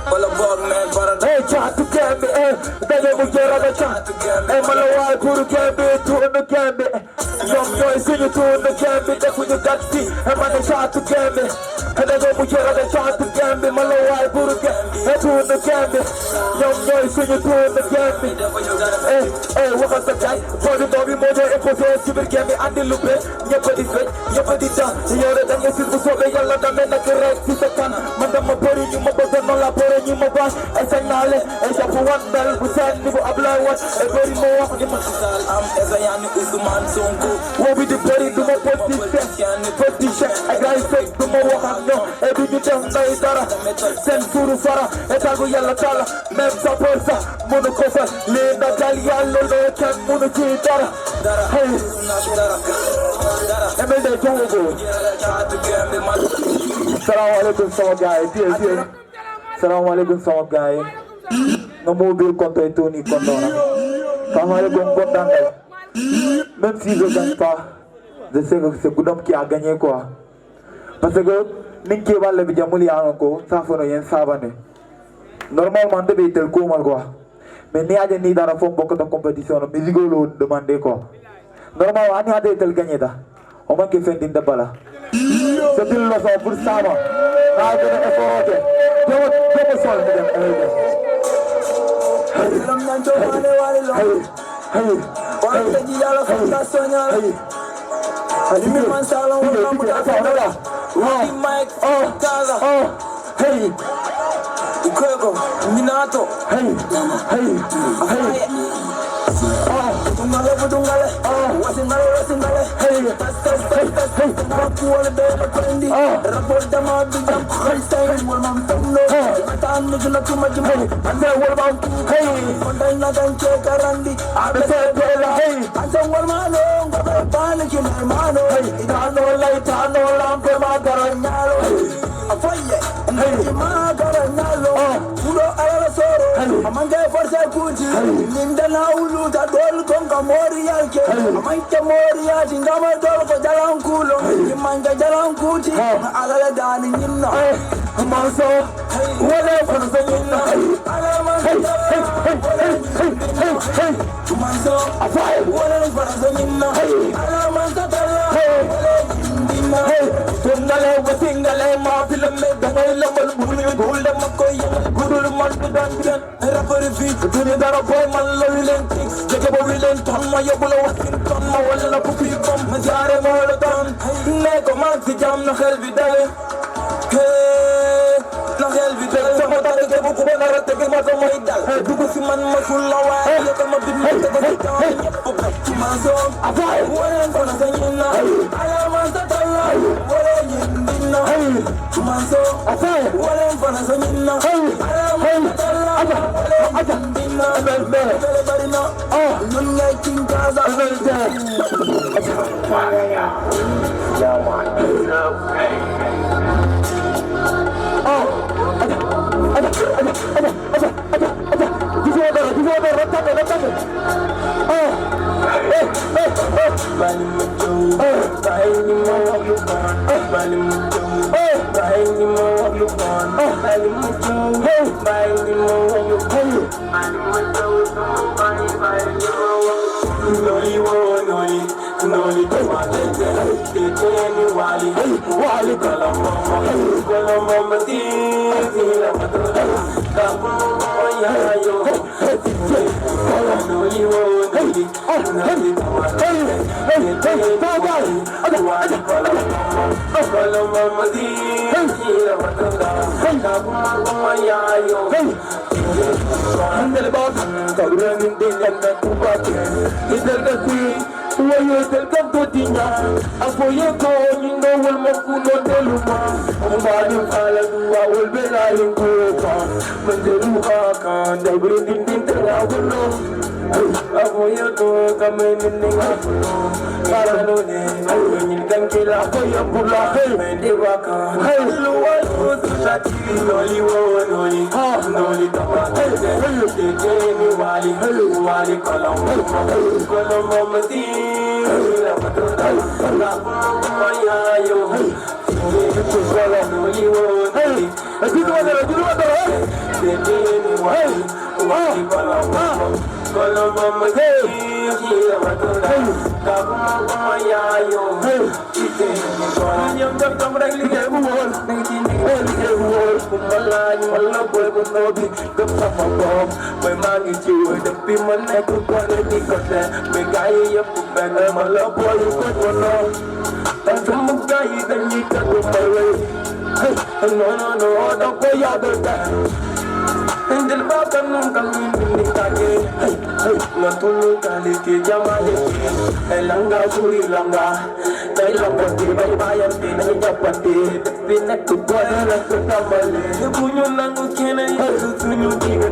Hey, chat to get me, then you will get on the chat. Hey, my lord, put a gambe, two in the gambe. Young boys sing it, two in the gambe, that's what you got to see. And man, they chat to get me. And then you will get on the chat to get me, my lord, put a gambe, two in the gambe. Young boys sing it, two in the gambe. Hey, what was the guy? For the doggy mojo, it was a super gambe, and the loop, nobody's right, nobody's done. You're the youngest people, so they are not the men that correct. Sister Khan, Madame Mabori, you must have no labor, you must have. Esenale, ejapu one bell, Busan, Nibu Abla, what a very more of the Masal. I'm Ezayani Usman Songo. What we the body to my position, I got fake to my walk. No, every detail, Naitara, Sen Furu Fara, Etago Yalatala, Memsa Persa, Monocosa, Linda Galia, Lodo, Cat Monocitara. Hey, Emily Jogo. Salam alaikum, so guys. Salam alaikum sama guys. Namo bir konto itu ni konto na. Salam alaikum kontan guys. Même si je gagne pas, je sais que c'est Goudom qui a gagné quoi. Parce que ninki wale bi jamuli anko, ça faut rien savoir. Normalement de be tel ko mal quoi. Mais ni aja ni dara fo bokk de compétition musique lo demander quoi. Normalement ani ade tel gagné da. O man ke fendi de bala. C'est une leçon pour ça. Na de effort. Don't solve them. No, don't go out there. And the bottom of the Natulu Kaliki Jamali, Elanga Suri Langa, Elanga, Bayan, Japati, Pinak to Boyan and to Tabali, the Bunyan can I use to you dig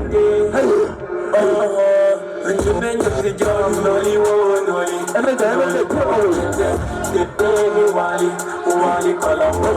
oh, and you bend the job, no, you won't, and the devil the Wali, Wali Colombo.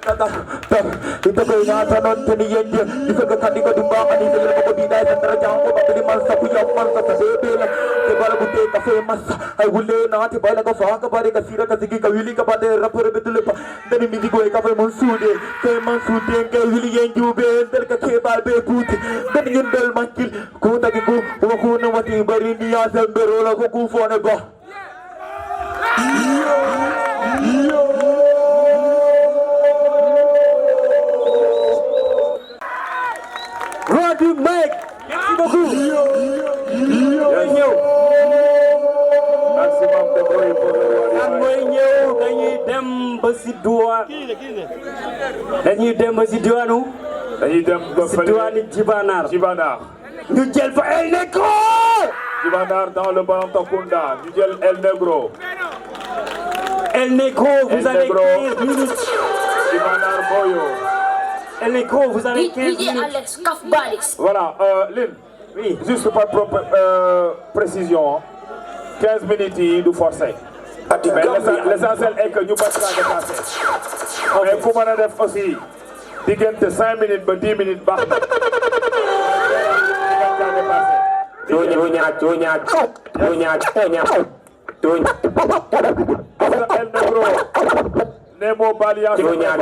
Kita keingatan non tenian dia, kita ketadi kau dimbangan ini dalam kau bidai antara jangkau bagi masa kuyang masa tersebut. Kepala bute kafe masa, hai gule na ti bala kau faham kepala kasira kasigi kawili kepada rapor betul lepas. Dari midi kau kafe monsude, kau monsude kau wili yang jube, terkecebal beputih. Dari jendel makil, kau tak kau nawati beri niat berola kau kufon eba.
Running Mike, merci beaucoup.
Maximum de bruit pour le roi.
Mooy ñëw dañuy dem ba si douane. Dañuy dem ba si douane.
Dañuy dem ba
si douane Djibanar.
Djibanar.
Ñu jël fa El Negro.
Djibanar dans le Balantacounda. Ñu jël El Negro.
El Negro, vous avez 15 minutes.
Djibanar Boyo.
El Negro, vous avez 15 minutes.
Alex Kafbalis.
Voilà, Lynn, oui, juste par précision, 15 minutes du forcé. Mais l'essentiel est que nous battons la dépassée. Mais comme on a fait aussi, diggante 5 minutes, 10 minutes, bah. Nemo Balia
Dunya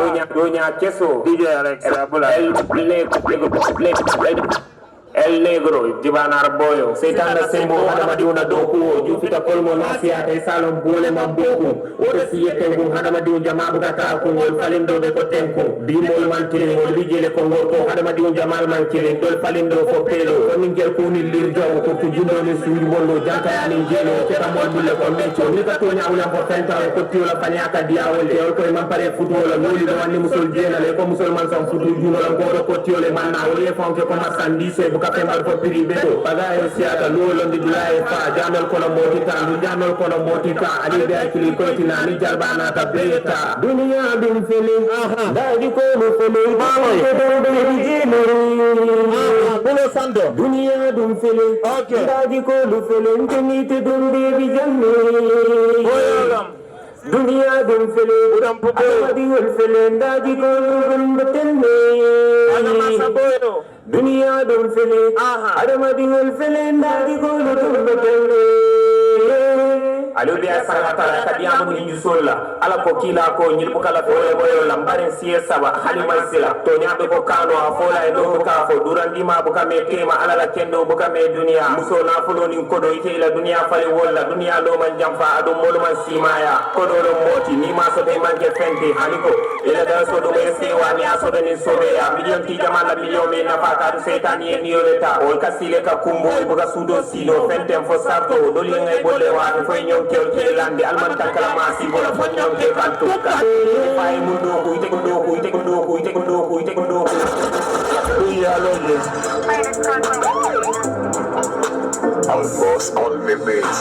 Keso DJ Alex El Negro Djibanar Boyo Setan na sembo hadama diuna doku jufita kolmo nasia e salon bole mamboku wota siyete ngu hadama diun jama bugata ko ngol falindo be ko tenko bimol man kile ngol bijele ko ngorko hadama diun jamal man kile dol falindo fo pelo ko ningel ko ni lir jaw ko to jundo ni suudi wollo janta yani jelo ko tamol bulle ko mencho ni ka to nyaawla ko tenta ko tiwla fanyaka diawol e ko man pare futu wala noli do wanni musul jena le ko musul man son futu juno lan ko tiwle manna wala fonke ko masandise kafembal ko privé to bagayo siata lolo ndi dulaye fa jamel kono motita lu jamel kono motita ali be akili ko tina ni jarbana ta beta dunia bin fele dadi ko lu fele bolo sando dunia dum fele dadi ko lu fele ngini te dum be bi jamme dunia dum fele uram popo dadi wol fele dadi ko lu gumbatenne ana saboyo dunia dum fele adamadi wol fele ndadi ko lu gumbatenne alo biya salata kadiyamu ni jusolla ala ko kila ko nyil bukala boyo lambare siye saba halima sila to nyabe ko kano afola e do ka fo durandi ma buka me tema ala la kendo buka me dunia muso na fulo ni kodo ite ila dunia fale wolla dunia lo man jamfa ado molo man simaya kodo lo moti ni ma so be man ke fente haniko ila da so do me sewa ni aso do ni sobe ya million ti jamala million me na fa ka setani e nioleta o kasile ka kumbo e buka sudo silo fentem fo sarto do li ngay bolle wa fo ñom ke lande alman takala masi bola fanyam ke kanto ka fay mundo ko ite ko ya loje
I'll boss all my mates.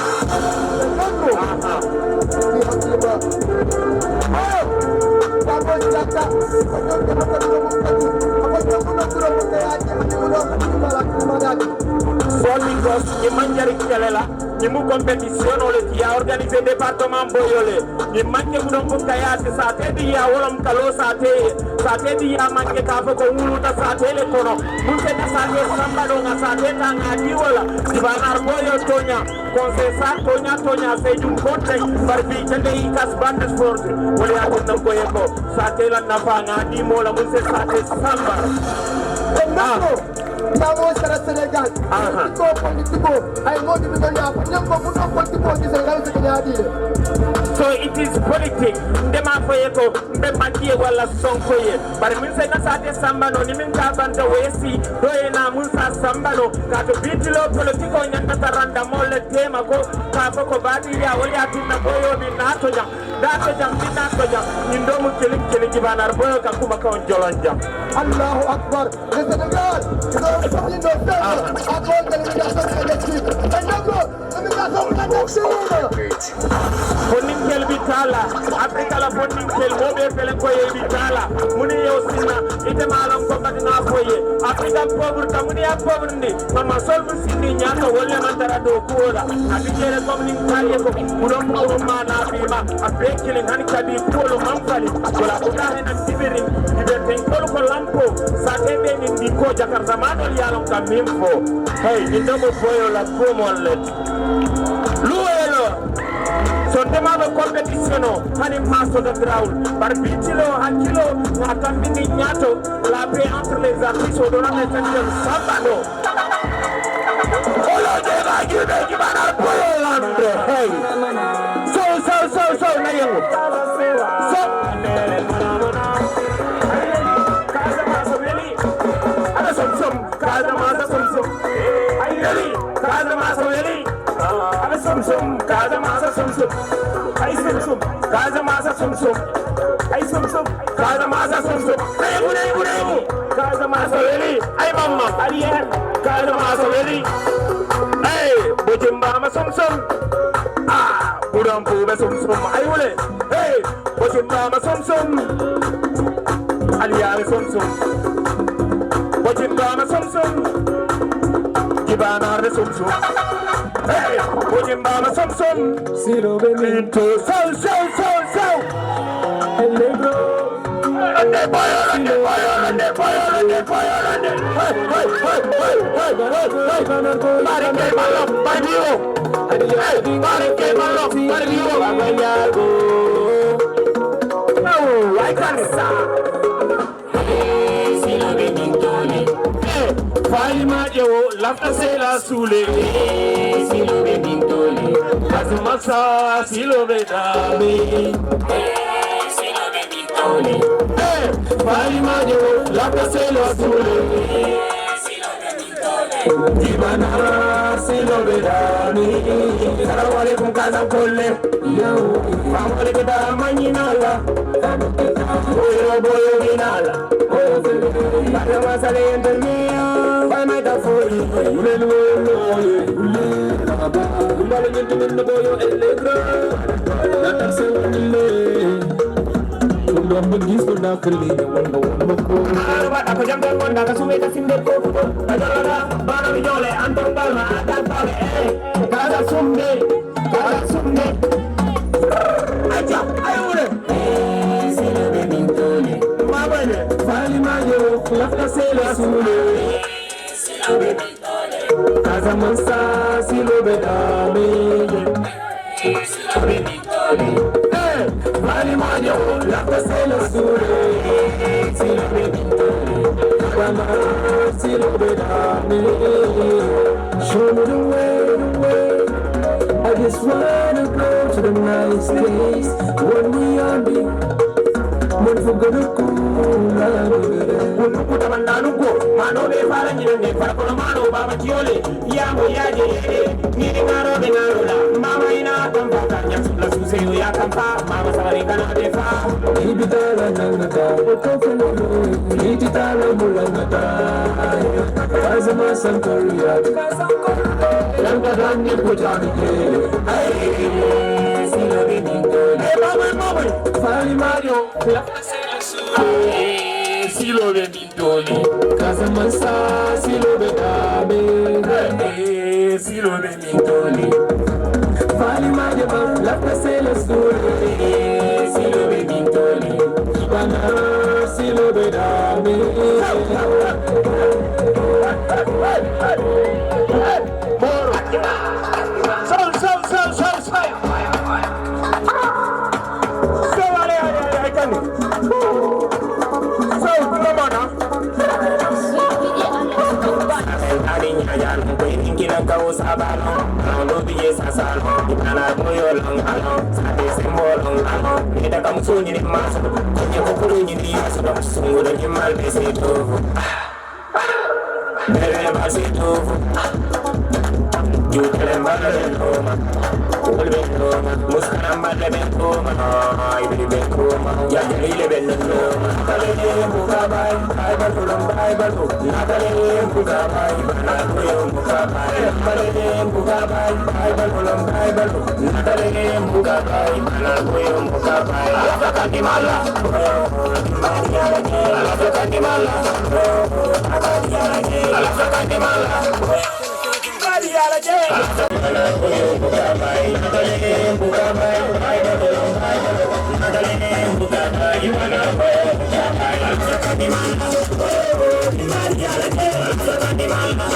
Falling
because ni manjari kelela ni mu compétition ole qui a organisé département Boyolé ni manke mu don kaya te sa te di ya wolom kalo sa te di ya manke ka fa ko wulu ta sa te le kono mun te ta sa te samba do nga sa te ta nga di wala di banar boyo tonya conseil tonya se dum konte par bi tande i kas bande sport wala ya ko nam ko yeko sa te la na fa nga di mola mun se sa te samba
Namo sara Senegal.
So it is politics. Ndema foyeko, ndema kiye wala song foye. Bari minse na sate sambano, ni minka banda wesi. Doye na munsa sambano. Kato bitilo politiko nyanga taranda mole tema ko. Kafo ko badi ya waya tina boyo mi nato jam. Dato jam. Nindomu kiling jibana boyo kakuma kaon jolonja.
Allahu Akbar. Le Senegal.
Fonninkel bitala Afrika la fonninkel mobe fele koye bitala muni yow sinna ite malam ko badina koye Afrika pauvre muni ya pauvre ndi mama sol mu sinni nyaaka wolle man dara do kuola abijere comme nin kaliye ko mudon ko mana bima abekile hani kadi kuolo mamfali wala ko da hen tibiri ibeten ko lampo sa tebe nin di ko jakarta manol yalon kam mimfo hey ni domo boyo la promolet luelo sondema be competition hani maso de ground par bitilo hakilo na tambini nyato la paix entre les artistes au donant les tensions sabano olo de la guide qui va na boyo lambre hey so na yango so Kaza masa sumsum, ay sumsum, kaza masa sumsum, ay sumsum, kaza masa sumsum, remu, kaza masa weli, ay mamma, aliyan, kaza masa weli, ay bujimba ma sumsum, budam pube sumsum, ay wule, hey bujimba ma sumsum, aliyan sumsum, bujimba ma sumsum, jibana sumsum. Hey, putting mama some Silo into so. And they grow. And they fire. No, I can't stop. Silo Fali majo, lafta se la sule. Silo be bintole, azumasa silo be dame. Silo be bintole. Fali majo, lafta se la sule. Silo be bintole. Dibana silo be dame. Salamu alaikum kaza kole. Yo, vamos a le da mañana. Boyo vinala. Para más saliendo el mío, para me da fuori. Vale gente me boyo el negro. La taxa unile. Undo begis ko da krili wongo. Arba ako jam don wonda ka sumeta sinde ko. Adala bana mi jole anton balma atale. Kaza sumde. Aja, ayure. Silo be bintole. Fali mayo, lafta se la sule. Silo be bintole. Kaza mansa, silo be dame. Silo be bintole. Fali mayo, lafta se la sule. Silo be bintole. Kaza silo be dame. Show me the way. I just wanna go to the nice place when we are big. Mon fugaruku Unuku tamandanuko Mano be fara njirende Farakono mano baba tiole Yango yaje Nini ngaro de ngarola Mama ina kampa Nyamsula suseyo ya kampa Mama sabari kana defa Ibitala nangata Otofelo Ititala mulangata Kazama sankoria Langata ni kujanike Aye Silo be ningole Mama Fali Mario Silo be bintoli Kaza mansa Silo be dame silo be mintoli Fali majaba la pasela story silo be mintoli Kibana silo be dami Kau sabalong, kalau dia sasalong, di mana boyolong along, sate sembolong along, kita kamu sunyi di masuk, punya kukurunya dia sudah sungguh dan jemal besitu, bere besitu, juga lembah lembah, ulbek lembah, muskaram bade lembah, ibu lembah, jadi lebih lembah, kalau dia buka bayi, bayi berulung, bayi berulung, nakale buka bayi, benar boyong buka bayi. Buka bayi, bayi berulung, bayi berulung. Nakale buka bayi, benar boyong buka bayi. Alasan di malam, alasan di malam, alasan di malam. Benar boyong buka bayi, nakale buka bayi, bayi berulung, bayi berulung. Nakale buka bayi, benar boyong buka bayi. Alasan di malam, alasan di malam.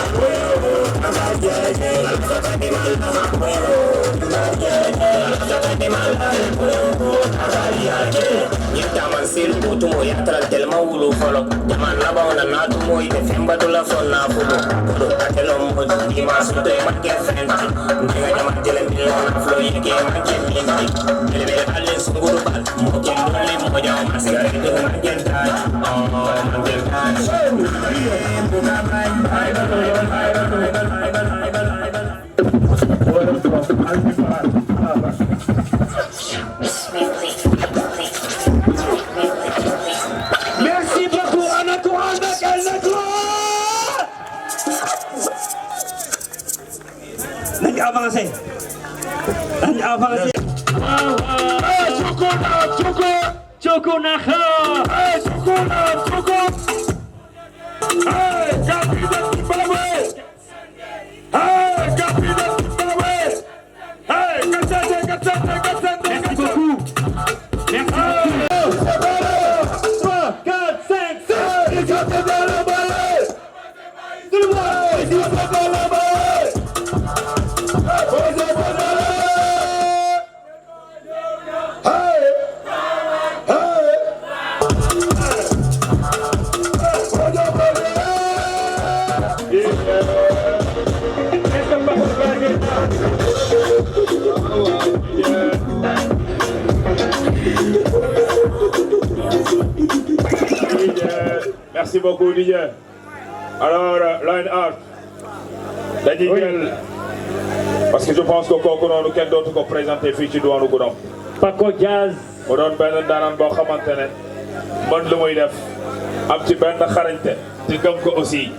Jaman sil butumo ya tral telma wulu folo jaman labaw na natu moy te femba dula fonna fulo do atelom mo di masu to e makke fenti nga jaman tele milona flo yike makke minti bele allen sunguru bal mo ke dole mo jaw masigare to magenta magenta buka bay bay Merci beaucoup, Anaconda, Nanti avancé. Nanti avancé. Cukup nak. Cukup.
Merci beaucoup, Didier. Alors, line art. Parce que je pense que nous quelqu'un d'autre qu'on présente fii ci diwaanu Goudomp.
Paco Jazz.
mu doon benn daanaan boo xamante ne mën lu muy def am ci benn xarañte te gëm ko aussi.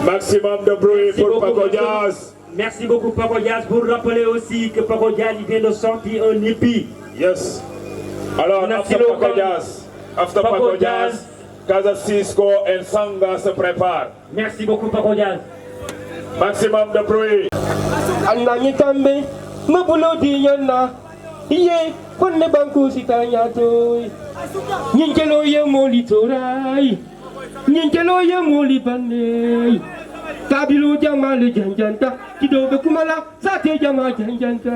Maximum de bruit pour Paco Jazz.
Merci beaucoup Paco Jazz pour rappeler aussi que Paco Jazz vient de sortir un EP.
Yes. Alors after Paco Jazz. After Paco Jazz. Casa Cisco et Sanga se préparent.
Merci beaucoup Paco Jazz.
Maximum de bruit.
Anani kambe, mabulo di yana. Iye, konne banku sitanya toy. Ninkelo ye moli torai. Ninkelo ye moli bande. Kabilo jamal janjanta. Kidobe kumala, sate jamal janjanta.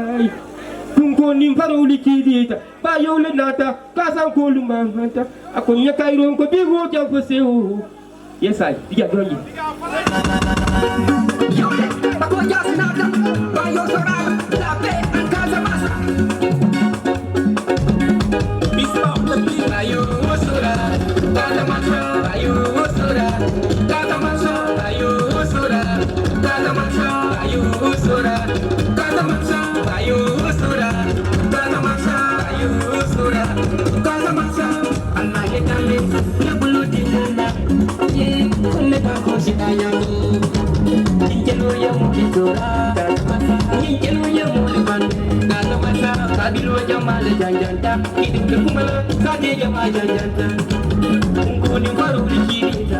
Kunko nimparo likidita. Bayo le nata, kasan koluma manta. Akonya kairo ko bigo jampo seo. Yes I, diga donye. Paco Jazz nada, bayo sorada, la pe en casa masa. Bayo sorada, cada masa, bayo sorada, cada masa, bayo sorada, cada masa, bayo sorada, cada masa, bayo sorada, cada masa, bayo sorada, cada masa. Anake kame, ya bulu dinana, ye, kone bako sinaya. Ninkelo ya mulitora, ninkelo ya muliban, kana masa, kabilo jamal janjanta, kidim kumala, sade jamal janjanta, unko ni waru likirita,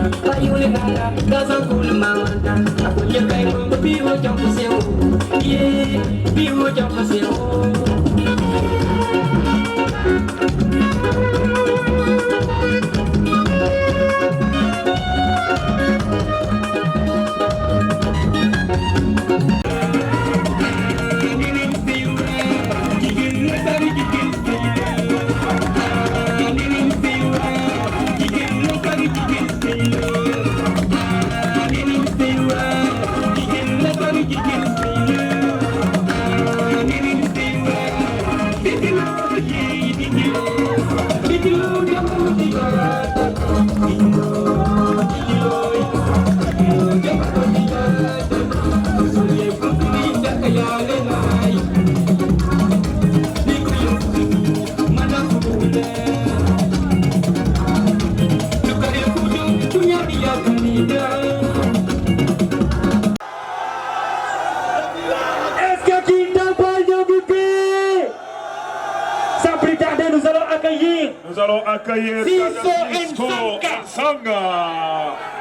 Nous allons accueillir
Siso
Nsanga.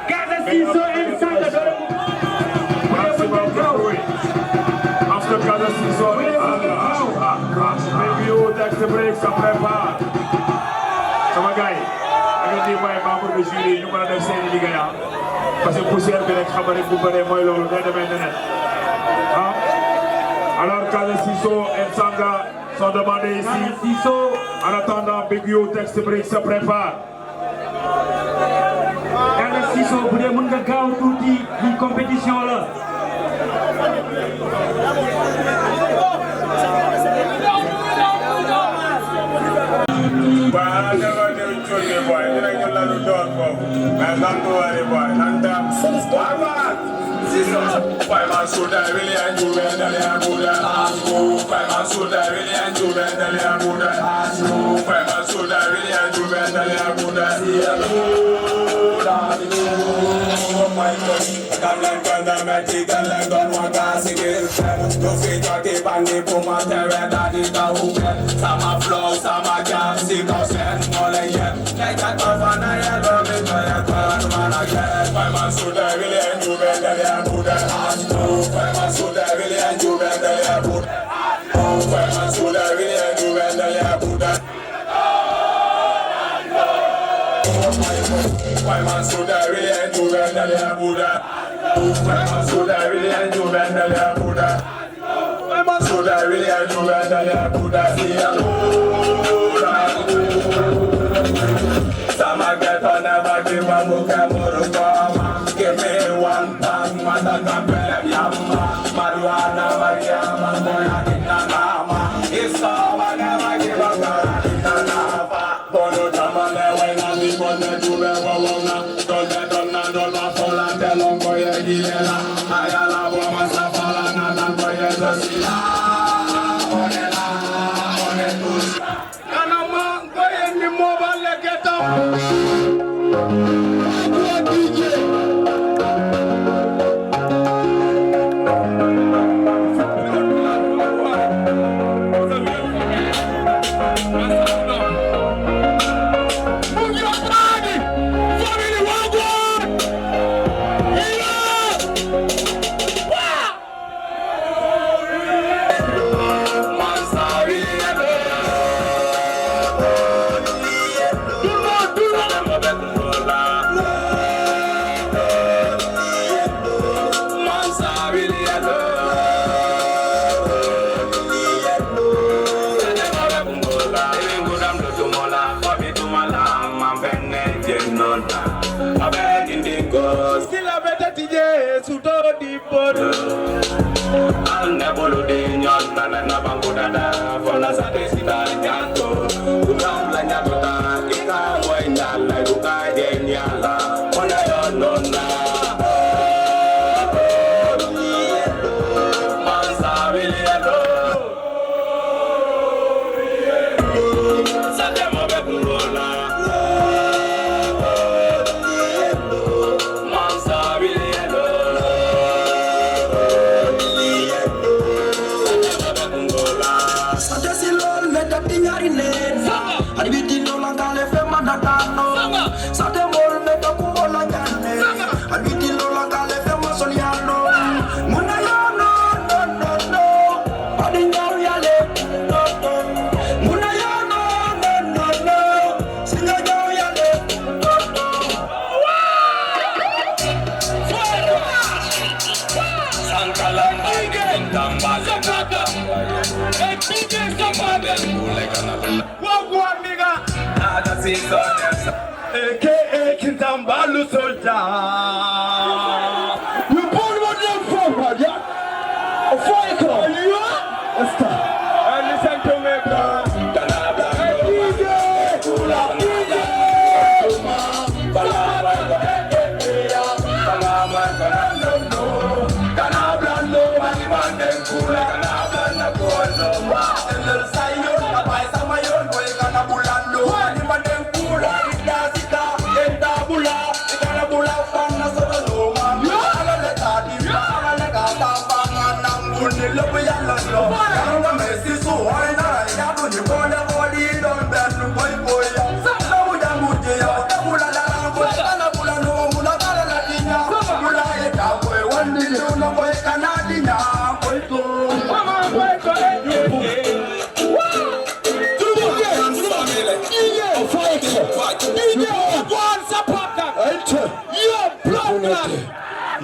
Casa Siso Nsanga.
Merci beaucoup. After Casa Siso Nsanga, maybe you take the break, ça prépare. Sama gars yi, ak di may membre de jury ñu mën a def seen liggéey parce que poussière bi rek xam rek bu bëree mooy loolu day demee neneen. Alors Casa Siso Nsanga sont demandés ici. En attendant, Big You Texte Break se prépare.
Casa Siso bu dee mën nga gaaw tuuti di compétition la.
Why man so die really and you when they are good at school? Why man so die really and you when they are good at school? Why man so die really and you when they are good at oh my God, come and find the magic and let go one gas again. No fit to keep on the boom and the red and the hook. Some flow, some jam, see no sense, more like yet. Like that of an eye, love it, man again. Why man so die really and you when they are good at school? Why man so die really and you when they are good at school? Why man so die really and you when they are good at why man so die really and you when they are good at why man so die really and you when they are good at why man so die really and you when they are good at some get on never give a book and more give me one time mother can believe yamma marijuana mariama boya dinama it's all I never give a god bono tamale when I be born to be wawona don't fall and tell on boy gilela ayala boy masafala na dan boy zasila onela onetus kanama boy ni mobile get up
AKA Kintambalu Soldier. You born with them forward, yeah? A fire call, yeah? Let's start. And listen to me, bro. Hey, DJ!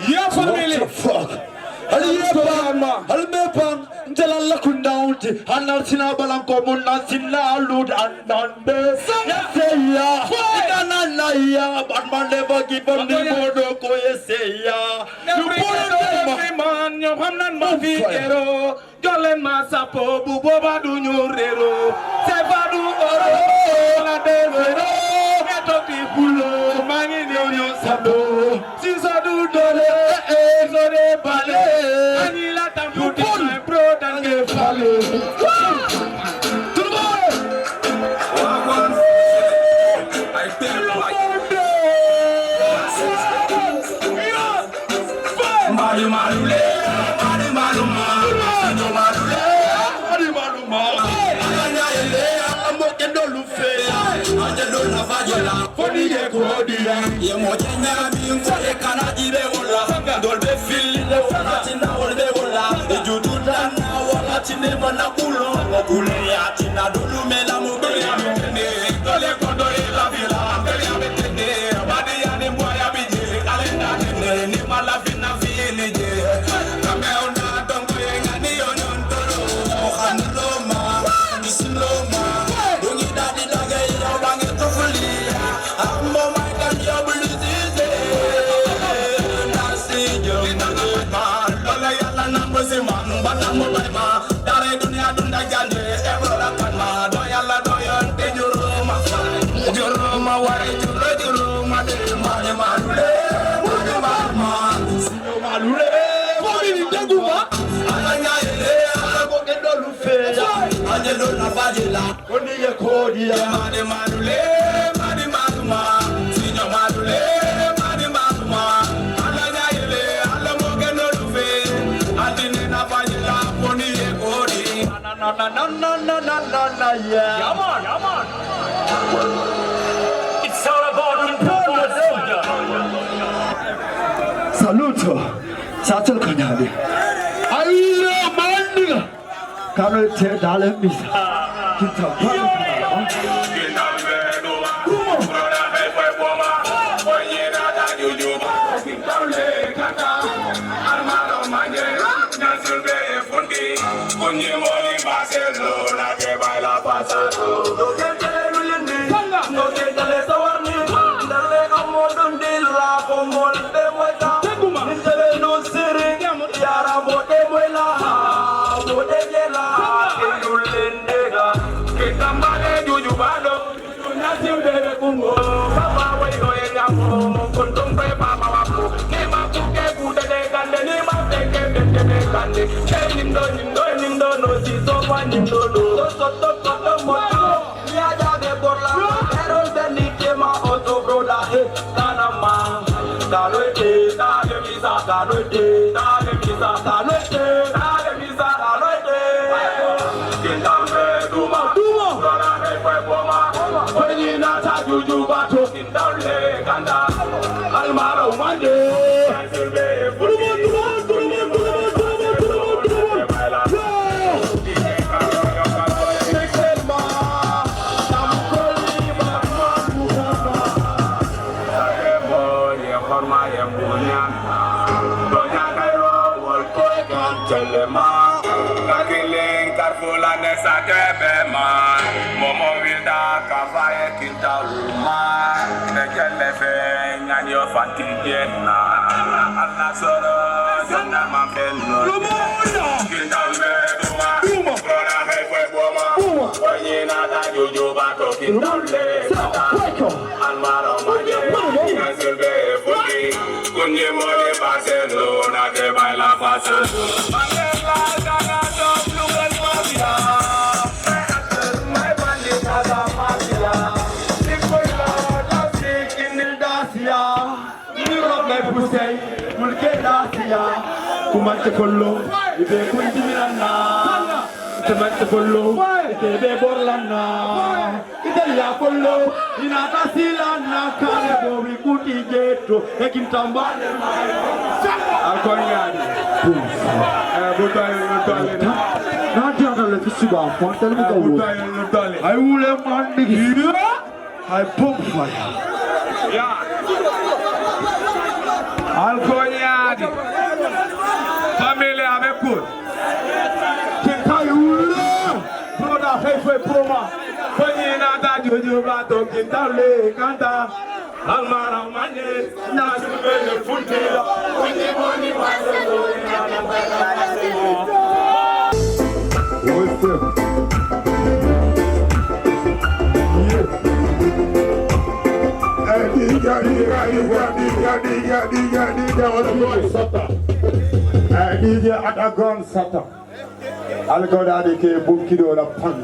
Your family. Fuck. Almepang Jalala Kundaunti, Anartina Balanko Munasina Lud and Nande. Yasaya, Ikananaya, but man never give on the Modo Koyesaya. You put every man, your Hamnan Maviero, Jolen Masapo, Buboba do Nurero, Sevadu Oro, Ladero, Gatopi Pulo, Mangin Yo Sado, Sisadu Dole, Zore Bale, Anila Tamputi, my brother, and get Fale. Mari Marule, Mari Maruma, Mari Marule, Mari Maruma, Ayayele, Amokendo Lufe, Angelo Navajola, Foni Ekodia, Yemojena, Mingore Kanadire Ola, Dolbe Fil, Walatina Olbe Ola, Jududana, Walatine Manakulo, Okuleatina, Dulumela Mubeya, Dole Condore La Villa, Belia Betene, Badiani Moya Biji, Alenda, Nimalafina Village, Cameona, Dongoyanga, Neonontoro, Hanloma, Isloma, Dungi Daddy Dagay, Bangeto Fulia, Ambo Michael Yobulize, Nasi Joma, Lola Namboziman, Banamolima, Dare Dunia Dunda Gande, Evora Kama, Doyala Doyan, Tejuroma, Juroma, Wari, Juroma, Mani Marule, Mani Marma, Sino Marule, Mani Daguma, Anayele, Alagokendo Lufe, Angelo Navajela, Kodia Kodia, Mani Marule, Mani Marma, Sino Marule, Mani Marma, Anayele, Alagokendo Lufe, Antine Navajela, Kodia Kodia, yeah. Come on. It's all about Saluto, Satel Kanadi. I love Mandiga. Karate Dalemisa. Kita
éléments. Kakilin, Carfula, Nessa, Kebeman. Momo Wilda, Kavaye, Kinta, Luma. Nekele Feng, and your Fantiena. Allah Soro, Jana Mampeno. Kinta, Luma. Rona, Hefe, Boma. Wayina, Jojo, Bato, Kinta, Almaro, Maye, Silve, Fuki. Kunye, Mole, Barcelona, que baila fácil. Mandela, Gana, Top, Lugan, Mafia. My bandit, Casa, Mafia. Nicola, Dasik, Indil, Dacia. Europe, my pussy, Mulke, Dacia. Kumante, Kolo, Ibe, Kunti, Miranda. Kumante, Kolo, Ibe, Borlana. Italia, Kolo, Inata, Silana, Kale, Bobi, Kuti, Geto, Ekintamba. Alcoyani.
I will have one nigga. I pump fire.
Alcoyani. Family avec vous. Brother, Hefe Proma. Fanyina da Jojo Bato Kintale Kanta. Almara Mane. Nasubele Funtila. Kunye Moni
What's up? DJ Adagon Sata. I'll go down the Bukido la Pan.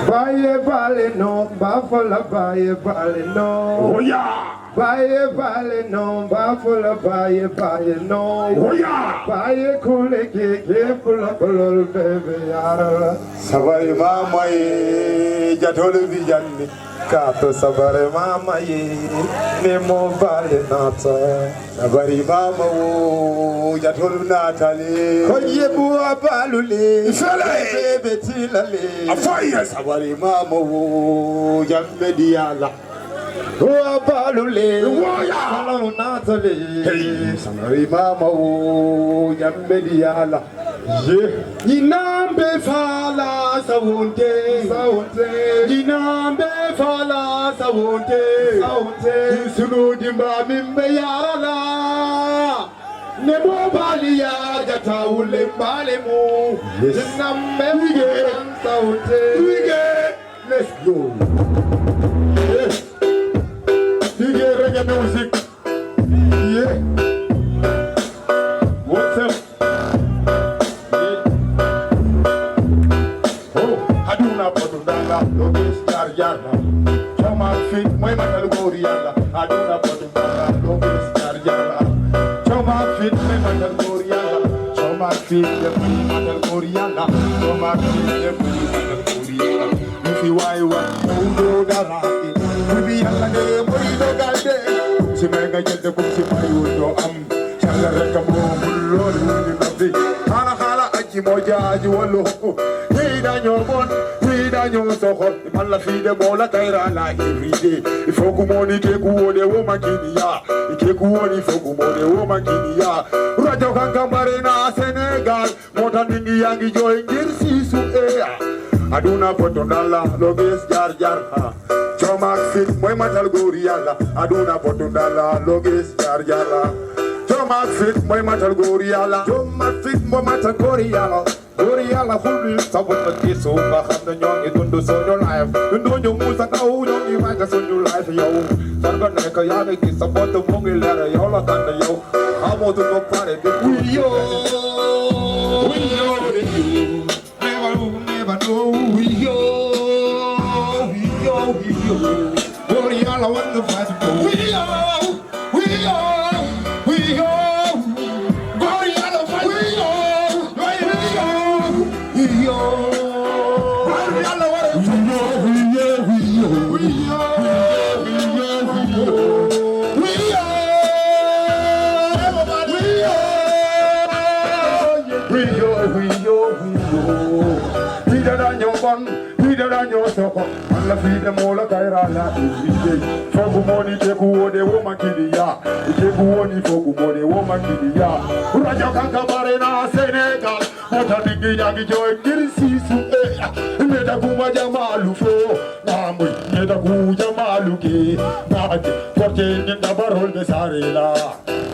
Baye Valeno, Buffalo, Baye Valeno. Oh yeah! Baye Valeno, Buffalo, Baye Valeno. Oh yeah! Baye Kule, full of little baby. Savay Mama, Jatoli Vijani. Kato Savare Mama, Nemo Valenata. Savary Mama, Jatolu Natali. Koyebu Baluli, Baby Tilale. A fire, Savary Mama, Jamediala. Oh, Balule, Salon Natali. Savary Mama, Jamediala. Yinambe fala sawunte, Yinambe fala sawunte, Sunu dimba mimbe yarala. Nebo balia jata ule balemu. Yinambe wige sawunte. Let's go. Yes. DJ reggae music. Yeah. What's up? Choma fit, my matal goriala. Aduna potunda, lobis carjala. Choma fit, my matal goriala. Choma fit, my matal goriala. Choma fit, my matal goriala. If you want, undo garati. Ubi alade, boido galde. Simega jelde kumsi mayudo am. Chala rekamo bullo di nabi. Hala hala aji moja aji wallo. Hida nyobon. Daniel Soho, Mala Fide Mola Kaira like every day. If Okumoni Kekuo de Womakinia, Kekuoni Fokumo de Womakinia, Rajo Kankamarena, Senegal, Motaningi Yangi Joy, Girsi Air. Aduna Potondala, Logis Jar Jar. Chomak Fit, Moimatal Goriala, Aduna Potondala, Logis Jar Jar. Chomak Fit, Moimatal Goriala, Chomak Fit, Moimatal Goriala. Goriala fully sabot the kiss so back the young you don't do so your life. You know your moves and how you might just on your life, yo. Sargon Kayana kiss about the Mongi letter, Yola Tanda yo. I want to go party. We yo, never know. We yo. Goriala want to fight. We yo. Peter and your son, Peter and your son.
alla fide mola kaira la ije fogu moni te ku wode wo makidiya te ku woni fogu moni wo makidiya rajo kanka barena Senegal mota dingi yangi joy kirisi su meda kuma jamalu fo namu meda ku jamalu ke naati porte ninda barol be sarela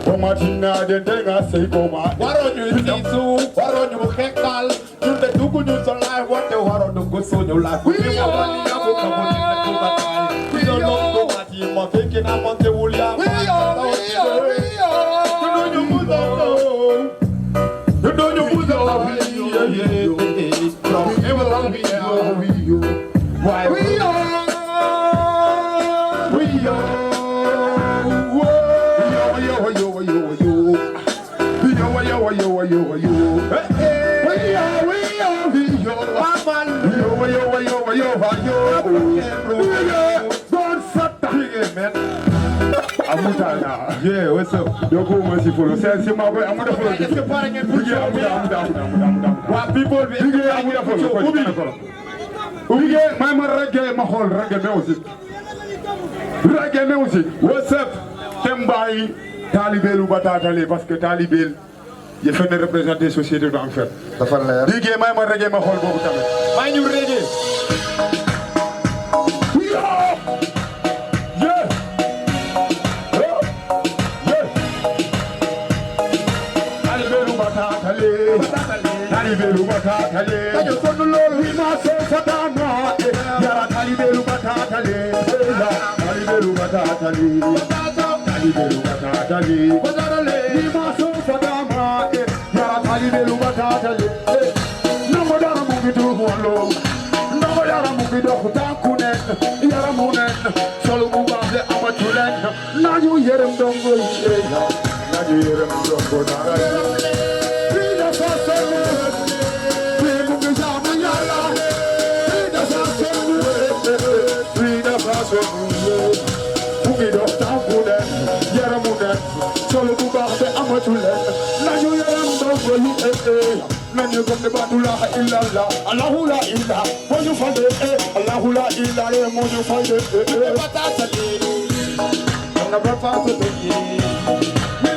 o matina den denga sei koma waro ñu sisu waro ñu xekal ñu de dugu ñu so live what the waro dugu so ñu la we yeah, what's up? Yo, go mercy follow. Say, my boy, I'm gonna follow. Est-ce que par exemple, people be I'm gonna follow. Ubi, my man reggae, my whole reggae music. Reggae music. What's up? Tembai, Talibel ou Batatale, parce que Talibel, il fait représenter la société dans le fait. Ça fait l'air. Dis my man reggae, my whole book. My new reggae. Talibelu batatale, kayo kono lolo hima so sadama, yara talibelu batatale, talibelu batatale, talibelu batatale, hima so sadama, yara talibelu batatale. Namo yara mungi tu hualo, namo yara mungi do kutakunen, yara munen, solo mubable amatulen, na yu yerem dongo yera, na yu yerem dongo na. Solo tu baxe amatulen nañu yaram do goli nañu gom de batula illa Allahu la ilaha mo ñu fande Allahu la ilaha mo ñu fande batatale nga ba fa to yi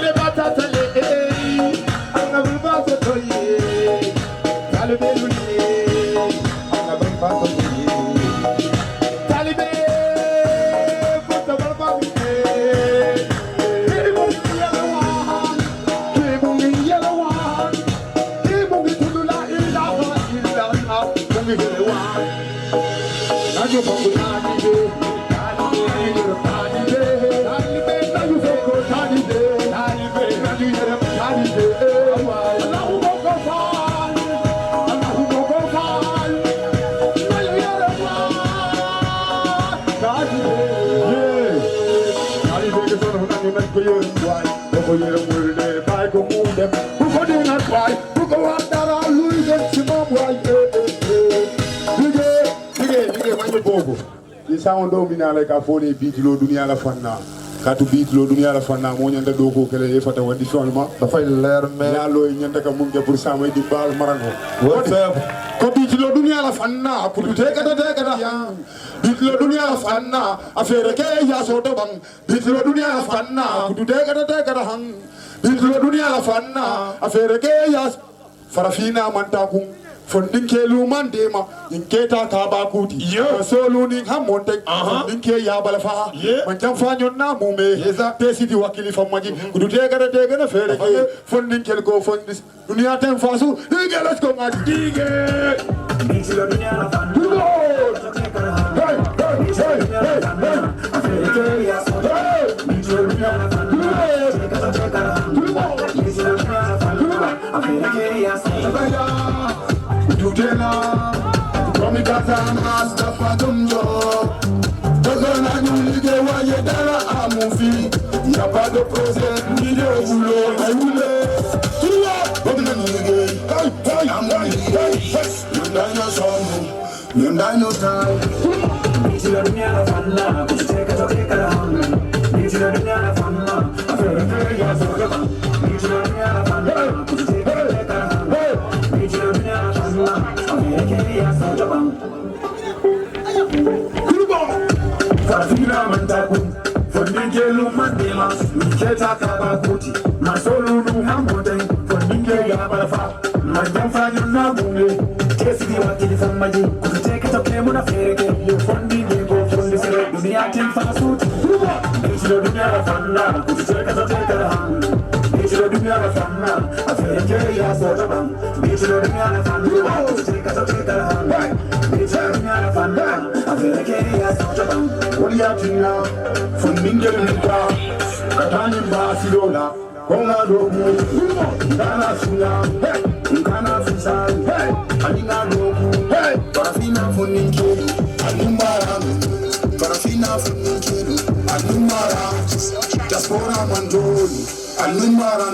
le batatale nga ba fa to yi talbe lu ni nga ba fa to yi talbe ko ba fa Sound domina like a phone beat lo dunia la fanna katu beat lo dunia la fanna mo nyanda do ko kele e fata wadi seulement da fay leer mais ya lo nyanda ka mun ja pour sama di bal marango what's up ko beat lo dunia la fanna pour te kata ya beat lo dunia la fanna affaire ke ya so to bang beat lo dunia la fanna pour te kata hang beat lo dunia la fanna affaire ke ya farafina mantakum fondinke lumandema inketa kaba kuti solo ni hamonte fondinke ya balafa man jam fanyo na mume pesidi wakili famaji kudute gara na fere ke fondinke ko fondis dunia tem fasu dige let's go ngati dige la dunia la fan Tutela, come kata master fadumjo. Tozona nyulike waye dara amufi. Y'a pas de projet, ni de boulot, mais roulé. Comme le nigé, Yunda no time. Niti la dunia la fanna, kuchiteka tokeka la hanga. Niti la dunia la fanna, afere ya sokaba. Niti la dunia la fanna, kuchiteka tokeka la hanga. Niti la dunia la fanna, afere ya sokaba.
Fondingelu Mandela, Miketa Kabakuti, Masolu Muhammad, Fondinge Yabalafa, Majamfa Yunabunge, Kesi Wakili from Maji, could take it up to Munafere, you funding go from the Sere, Dunia Tim Fasut, Nature Dunia Fana, could take us a take a hand. Nature Dunia Fana, a fair Jaya Sotaban, Nature Dunia Fana, could take us a take a hand. Nature Dunia Fana, a fair Jaya Sotaban, what do you have to now? Fundingelu Nika, Katani Barcelona, Konga Dogu, Ghana Suna, Ghana Fisan, Alina Dogu, Parafina Funinke, Alumbara, Parafina Funinke, Alumbara, Jaspora Mandoli, Alumbara,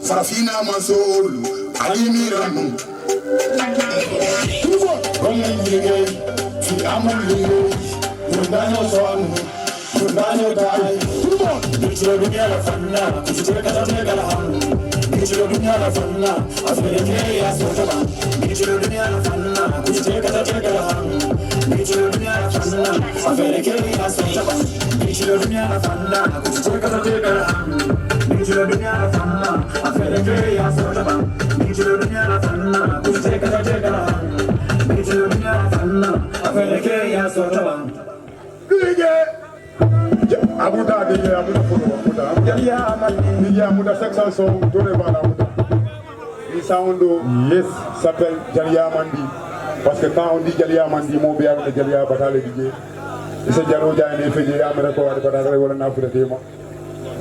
Farafina Mazolu, Alimiranu, Konga Yige, Fiamu, Fundano Sonu. Fundano Dai, Dichiro Dunia la Fana, Dichiro Katamega la Han, Dichiro Dunia la Fana, Afrika Sotaban, Dichiro Dunia la Fana, Dichiro Katamega la Han, Dichiro Dunia la Fana, Afrika Sotaban, Dichiro Dunia la Fana, Dichiro Katamega la Han, Dichiro Dunia la Fana, Afrika Sotaban, Dichiro Dunia la Fana, Dichiro Katamega la Han, Dichiro Dunia la Fana, Afrika Sotaban.
Abuda DJ Abuda Abuda DJ Abuda section song tourné par Abuda. Le sound s'appelle Jalia Mandi parce que quand on dit Jalia Mandi mon bien le Jalia Batale DJ et c'est Jalo Diagne fait Jalia me ko wadi Batale wala na fure tema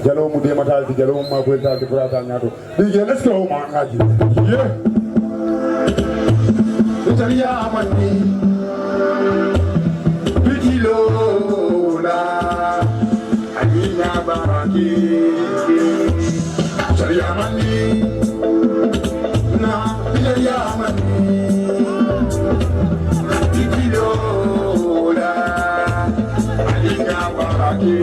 Jalo mu dema tal Jalo ma ko tal ko ata nyato DJ let's go ma ngaji Jalia Mandi Pitilo la Alina Baraki, Jaliamani, Na Jaliamani, Tikilola, Alina Baraki,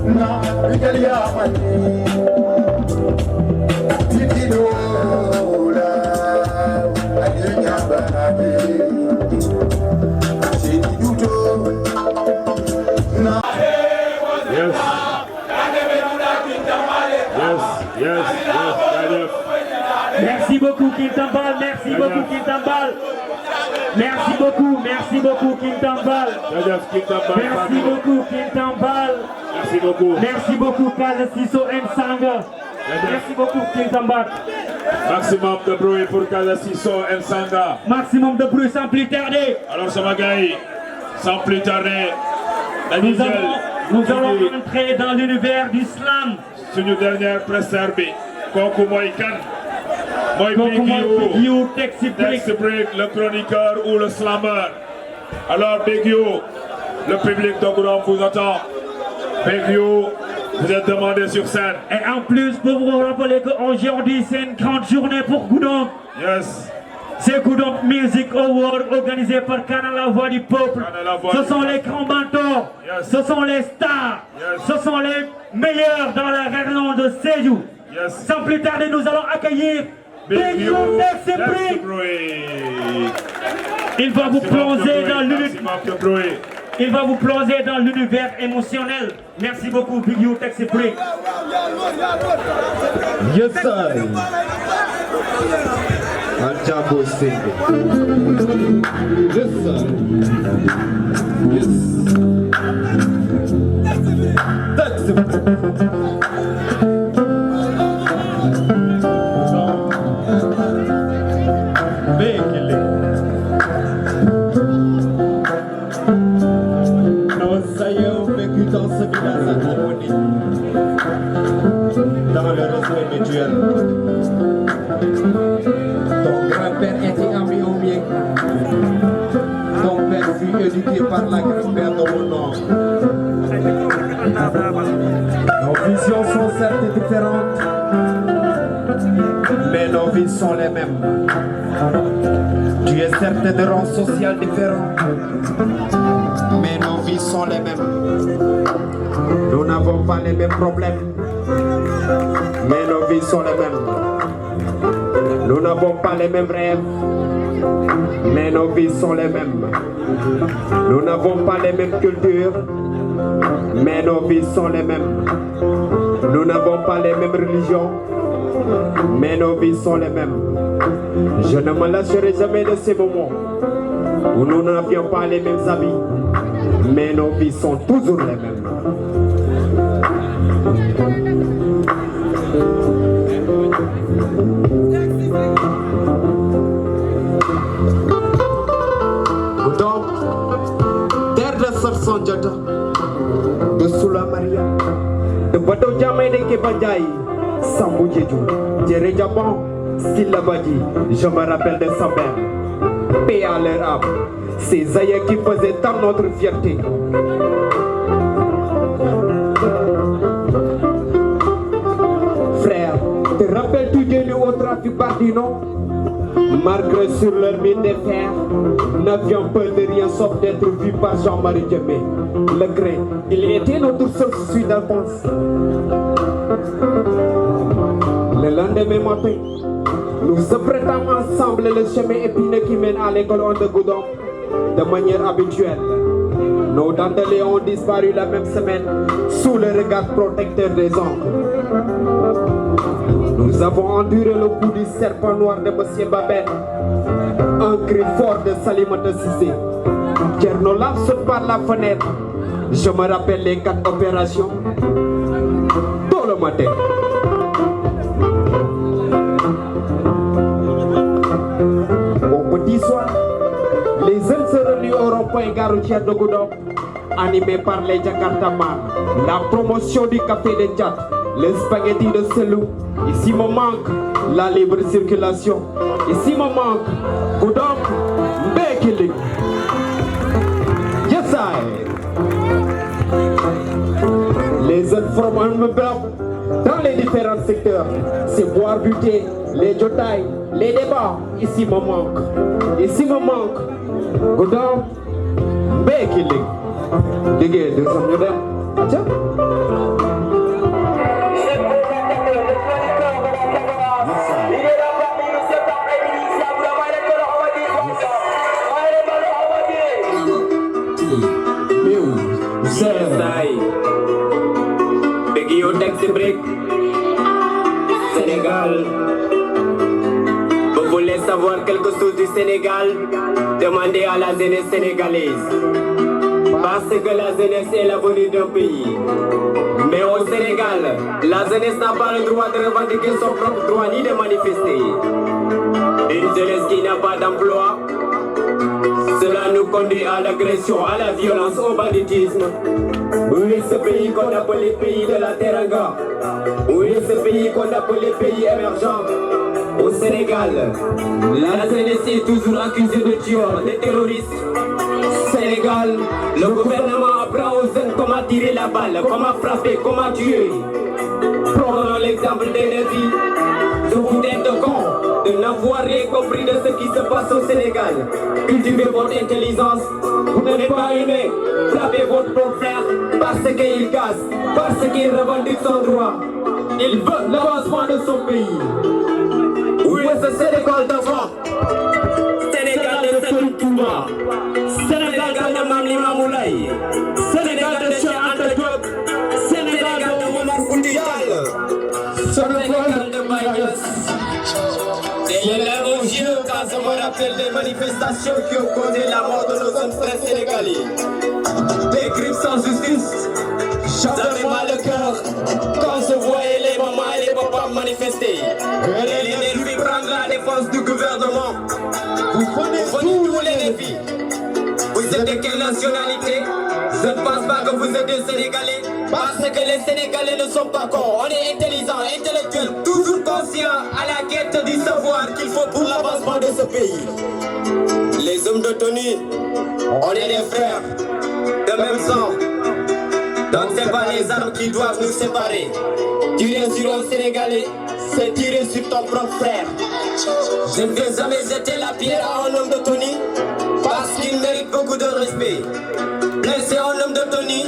Na Jaliamani, Tikilola, Alina Baraki.
Yes.
Merci beaucoup Kintambal, merci beaucoup Kintambal. Merci beaucoup Kintambal. Merci beaucoup Kintambal.
Merci beaucoup.
Merci beaucoup Kalasiso Nsanga. Merci beaucoup Kintambal.
Maximum de bruit pour Kalasiso Nsanga.
Maximum de bruit sans plus tarder.
Alors Samagaï, sans plus tarder,
nous allons entrer dans l'univers du slam.
C'est une dernière presse serbie. Koko Moïkan,
Big You, Texi
Break, le chroniqueur ou le slammer. Alors Big You, le public de Goudomp vous attend. Big You, vous êtes demandé sur scène.
Et en plus, pour vous rappeler qu'aujourd'hui c'est une grande journée pour Goudomp.
Yes.
C'est Goudomp Music Award organisé par Canal La Voix du Peuple. Ce sont les grands mentors, ce sont les stars, ce sont les meilleurs dans la région de Sédhiou. Sans plus tarder, nous allons accueillir Big You Texi Break. Il va vous plonger dans l'univers. Il va vous plonger dans l'univers émotionnel. Merci beaucoup Big You Texi Break.
Yes sir. Aljabo Singh. Yes sir. Yes. Texi Break. Dans ce village harmonique, dans le respect mutuel. Ton grand-père était ami au mien. Ton père fut éduqué par la grand-mère de mon oncle. Nos visions sont certes différentes, mais nos vies sont les mêmes. Tu es certes de rang social différent, mais nos vies sont les mêmes. Nous n'avons pas les mêmes problèmes, mais nos vies sont les mêmes. Nous n'avons pas les mêmes rêves, mais nos vies sont les mêmes. Nous n'avons pas les mêmes cultures, mais nos vies sont les mêmes. Nous n'avons pas les mêmes religions, mais nos vies sont les mêmes. Je ne me lâcherai jamais de ces moments où nous n'avions pas les mêmes habits, mais nos vies sont toujours les mêmes. Donc, terre de Sarson Jata, de Sula Maria, de Bato Jamai de Kebanjai, Sambou Djedjou, Djere Jaban, Skilla Badji, je me rappelle de sa mère. Paix à leur âme, ces aïeux qui faisaient tant notre fierté. Frère, te rappelles-tu de nous au trafic Bardino? Marqués sur leur mine de fer, n'avions peur de rien sauf d'être vus par Jean-Marie Djemé. Le grain, il était notre seul souci d'enfance. Le lendemain matin, nous apprêtons ensemble le chemin épineux qui mène à l'école de Goudon de manière habituelle. Nos dentelés ont disparu la même semaine sous le regard protecteur des oncles. Nous avons enduré le coup du serpent noir de M. Babel, un cri fort de Salimata Cissé. Kernolam saute par la fenêtre. Je me rappelle les 4 opérations. Tôt le matin. Au petit soir, les jeunes se réunissent au rond-point gare routière de Goudon, animés par les Jakarta Man, la promotion du café de Tchad, le spaghetti de Selou. Ici me manque la libre circulation. Ici me manque Goudon, Mbekili. Yes, I. Les jeunes forment un bloc dans les différents secteurs. C'est boire, buter, les jotailles, les débats. Ici me manque. Ici me manque Goudon, Mbekili. Dégué, deux hommes de Tiens. Begui au texte break Sénégal. Vous voulez savoir quelque chose du Sénégal? Demandez à la jeunesse sénégalaise. Parce que la jeunesse est l'avenir d'un pays. Mais au Sénégal, la jeunesse n'a pas le droit de revendiquer son propre droit ni de manifester. Une jeunesse qui n'a pas d'emploi, cela nous conduit à l'agression, à la violence, au banditisme. Oui, ce pays qu'on appelle les pays de la Teranga. Oui, ce pays qu'on appelle les pays émergents. Au Sénégal, la jeunesse est toujours accusée de tueurs, de terroristes. Sénégal, le gouvernement apprend aux jeunes comment tirer la balle, comment frapper, comment tuer. Prenons l'exemple d'énergie. Je vous êtes de con de n'avoir rien compris de ce qui se passe au Sénégal. Cultivez votre intelligence. Vous n'êtes pas humain. Frappez votre propre frère parce qu'il casse, parce qu'il revendique son droit. Il veut l'avancement de son pays. Où est ce Sénégal d'avant? Sénégal de Seydou Touba. Sénégal de Mamli Mamoulaye. Sénégal de Cheikh Anta Diop. Sénégal de Momar Fouti Tall. Sénégal de Baïs. Et les larmes aux yeux quand je me rappelle des manifestations qui ont causé la mort de nos jeunes frères sénégalais. Des crimes sans justice. J'avais mal le cœur quand je voyais les mamans et les papas manifester. Et les défis prendre la défense du gouvernement. Vous prenez tous les défis. Vous êtes de quelle nationalité? Je ne pense pas que vous êtes des Sénégalais. Parce que les Sénégalais ne sont pas cons. On est intelligents, intellectuels, toujours conscients à la quête du savoir qu'il faut pour l'avancement de ce pays. Les hommes de tenue, on est des frères, de même sang. Donc c'est pas les armes qui doivent nous séparer. Tirer sur un Sénégalais, c'est tirer sur ton propre frère. Je ne vais jamais jeter la pierre à un homme de tenue parce qu'il mérite beaucoup de respect. Blesser un homme de tenue,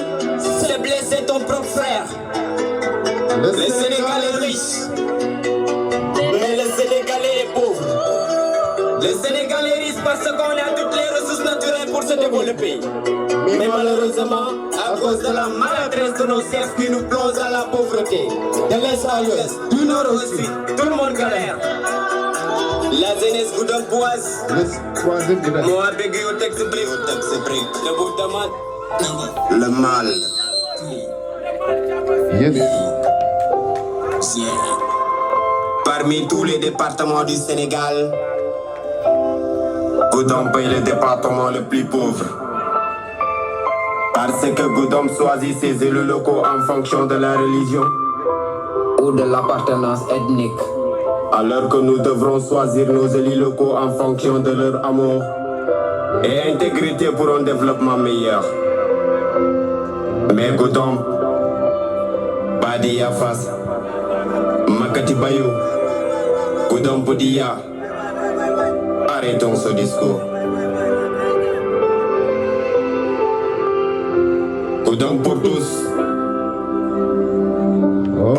c'est blesser ton propre frère. Le Sénégal est riche, mais le Sénégalais est pauvre. Le Sénégal est riche.
se développer. Mais malheureusement, à cause de la maladresse de nos chefs qui nous plongent à la pauvreté, de l'est à l'ouest, du nord au sud, tout le monde galère. La jeunesse goudampoise, moi bégué au texte brief, le bout de le mal. Parmi tous les départements du Sénégal, Goudomp est le département le plus pauvre. Parce que Goudomp choisit ses élus locaux en fonction de la religion ou de l'appartenance ethnique. Alors que nous devrons choisir nos élus locaux en fonction de leur amour et intégrité pour un développement meilleur. Mais Goudomp, Badi Yafas, Makati Bayou, Goudomp Dia, arrêtons ce discours. Goudomp pour tous.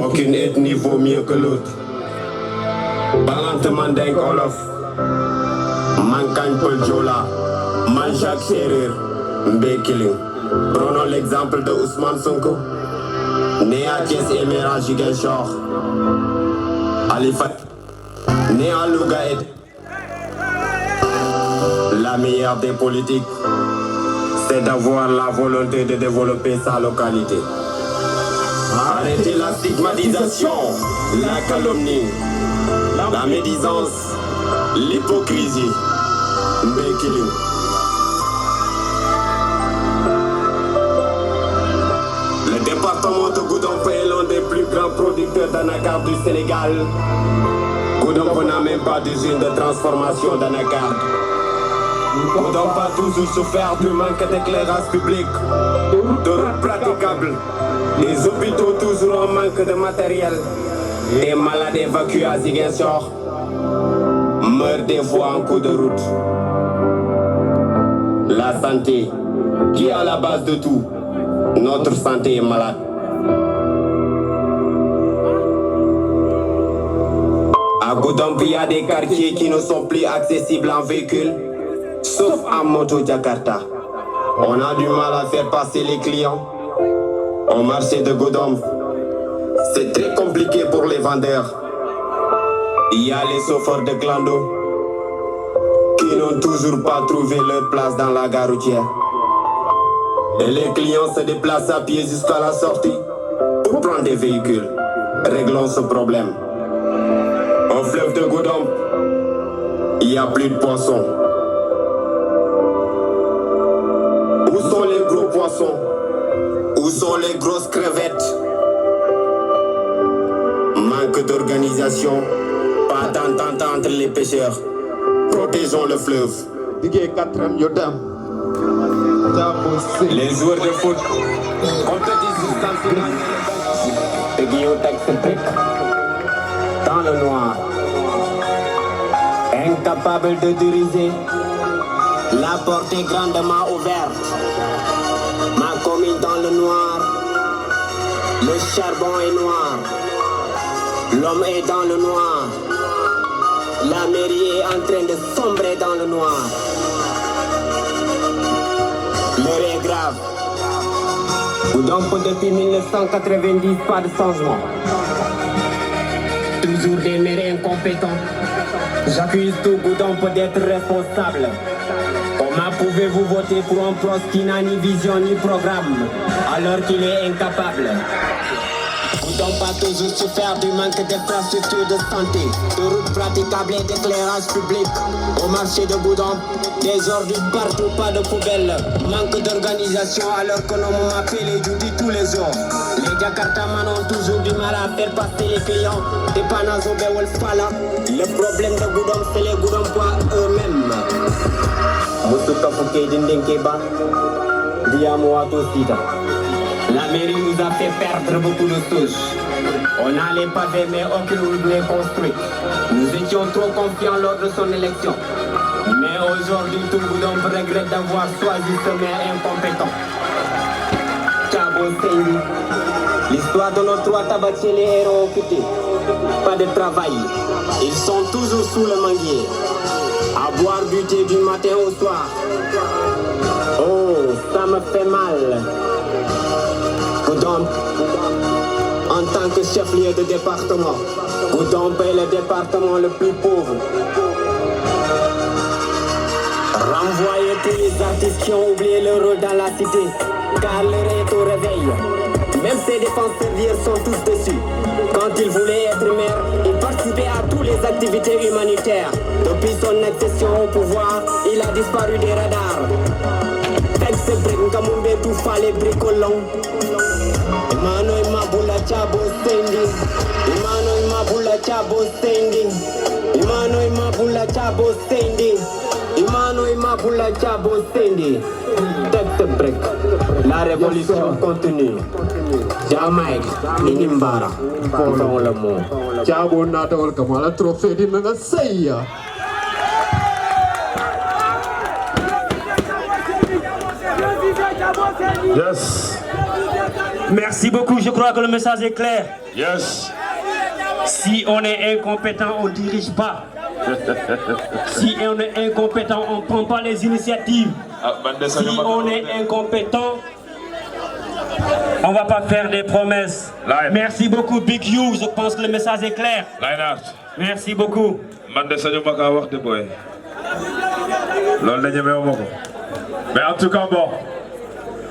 Aucune ethnie vaut mieux que l'autre. Balante Mandeng Olof, Mankagne Peul Jola, Manjak Serer, Mbekiling. Prenons l'exemple de Ousmane Sonko, né à Thiès et maire à Ziguinchor. Alifa, né à Louga. La meilleure des politiques, c'est d'avoir la volonté de développer sa localité. Arrêtez la stigmatisation, la calomnie, la médisance, l'hypocrisie. Mbekiling. Le département de Goudomp est l'un des plus grands producteurs d'anacarde du Sénégal. Goudomp n'a même pas d'usine de transformation d'anacarde. Goudomp a toujours souffert du manque d'éclairage public, de routes praticables, des hôpitaux toujours en manque de matériel, des malades évacués à Ziguinchor meurent des fois en cours de route. La santé, qui est à la base de tout, notre santé est malade. À Goudomp, il y a des quartiers qui ne sont plus accessibles en véhicule, sauf en moto Jakarta. On a du mal à faire passer les clients au marché de Goudomp. C'est très compliqué pour les vendeurs. Il y a les chauffeurs de clando qui n'ont toujours pas trouvé leur place dans la gare routière. Et les clients se déplacent à pied jusqu'à la sortie pour prendre des véhicules. Réglons ce problème. Au fleuve de Goudomp, il n'y a plus de poissons. Où sont les gros poissons? Où sont les grosses crevettes? Manque d'organisation, pas d'entente entre les pêcheurs. Protégeons le fleuve. Les joueurs de foot compétissent jusqu'en finale de Guillaume Texepric dans le noir. Incapable de diriger, la porte est grandement ouverte. Ma commune dans le noir, le charbon est noir, l'homme est dans le noir, la mairie est en train de sombrer dans le noir. L'heure est grave. Goudomp depuis 1990, pas de changement. Toujours des maires incompétents. J'accuse tout Goudomp d'être responsable. Comment pouvez-vous voter pour un poste qui n'a ni vision ni programme alors qu'il est incapable? Goudomp a toujours souffert du manque d'infrastructures de santé, de routes praticables et d'éclairage public. Au marché de Goudomp, des ordures partout, pas de poubelles, manque d'organisation alors que l'on m'appelle les jeudis tous les jours. Les Jakartamans ont toujours du mal à faire passer les clients. Des Panazo Bewol Fala. Le problème de Goudomp, c'est les Goudompois eux-mêmes. Moussouka Fouké Dindenkeba, Diamouato Sita. La mairie nous a fait perdre beaucoup de choses. On a les pavés mais aucune route n'est construite. Nous étions trop confiants lors de son élection. Mais aujourd'hui, tout Goudomp regrette d'avoir choisi ce maire incompétent. Tchabo Sendi, l'histoire de nos trois tabatiers, les héros occupés. Pas de travail, ils sont toujours sous le manguier. à boire du thé du matin au soir. Oh, ça me fait mal. Goudomp, en tant que chef-lieu de département, Goudomp est le département le plus pauvre. Renvoyez tous les artistes qui ont oublié leur rôle dans la cité, car l'heure est au réveil. Même ses défenseurs sont tous dessus. Quand il voulait être maire, il participait à toutes les activités humanitaires. Depuis son accession au pouvoir, il a disparu des radars. Texte break, Nkamumbe tout fallait bricolon. Imano imabula chabo standing. Imano imabula chabo standing. Imano imabula chabo standing. Imano imabula chabo standing. Texte break. La révolution continue. Jamaïque, Inimbara, confond le mot.
Chabo natawal kamala trophée di nga seya.
Yes.
Merci beaucoup, je crois que le message est clair.
Yes.
Si on est incompétent, on ne dirige pas. Si on est incompétent, on ne prend pas les initiatives. Si on est incompétent, on ne va pas faire des promesses. Merci beaucoup, Big You. Je pense que le message est clair. Merci beaucoup.
Mais en tout cas, bon,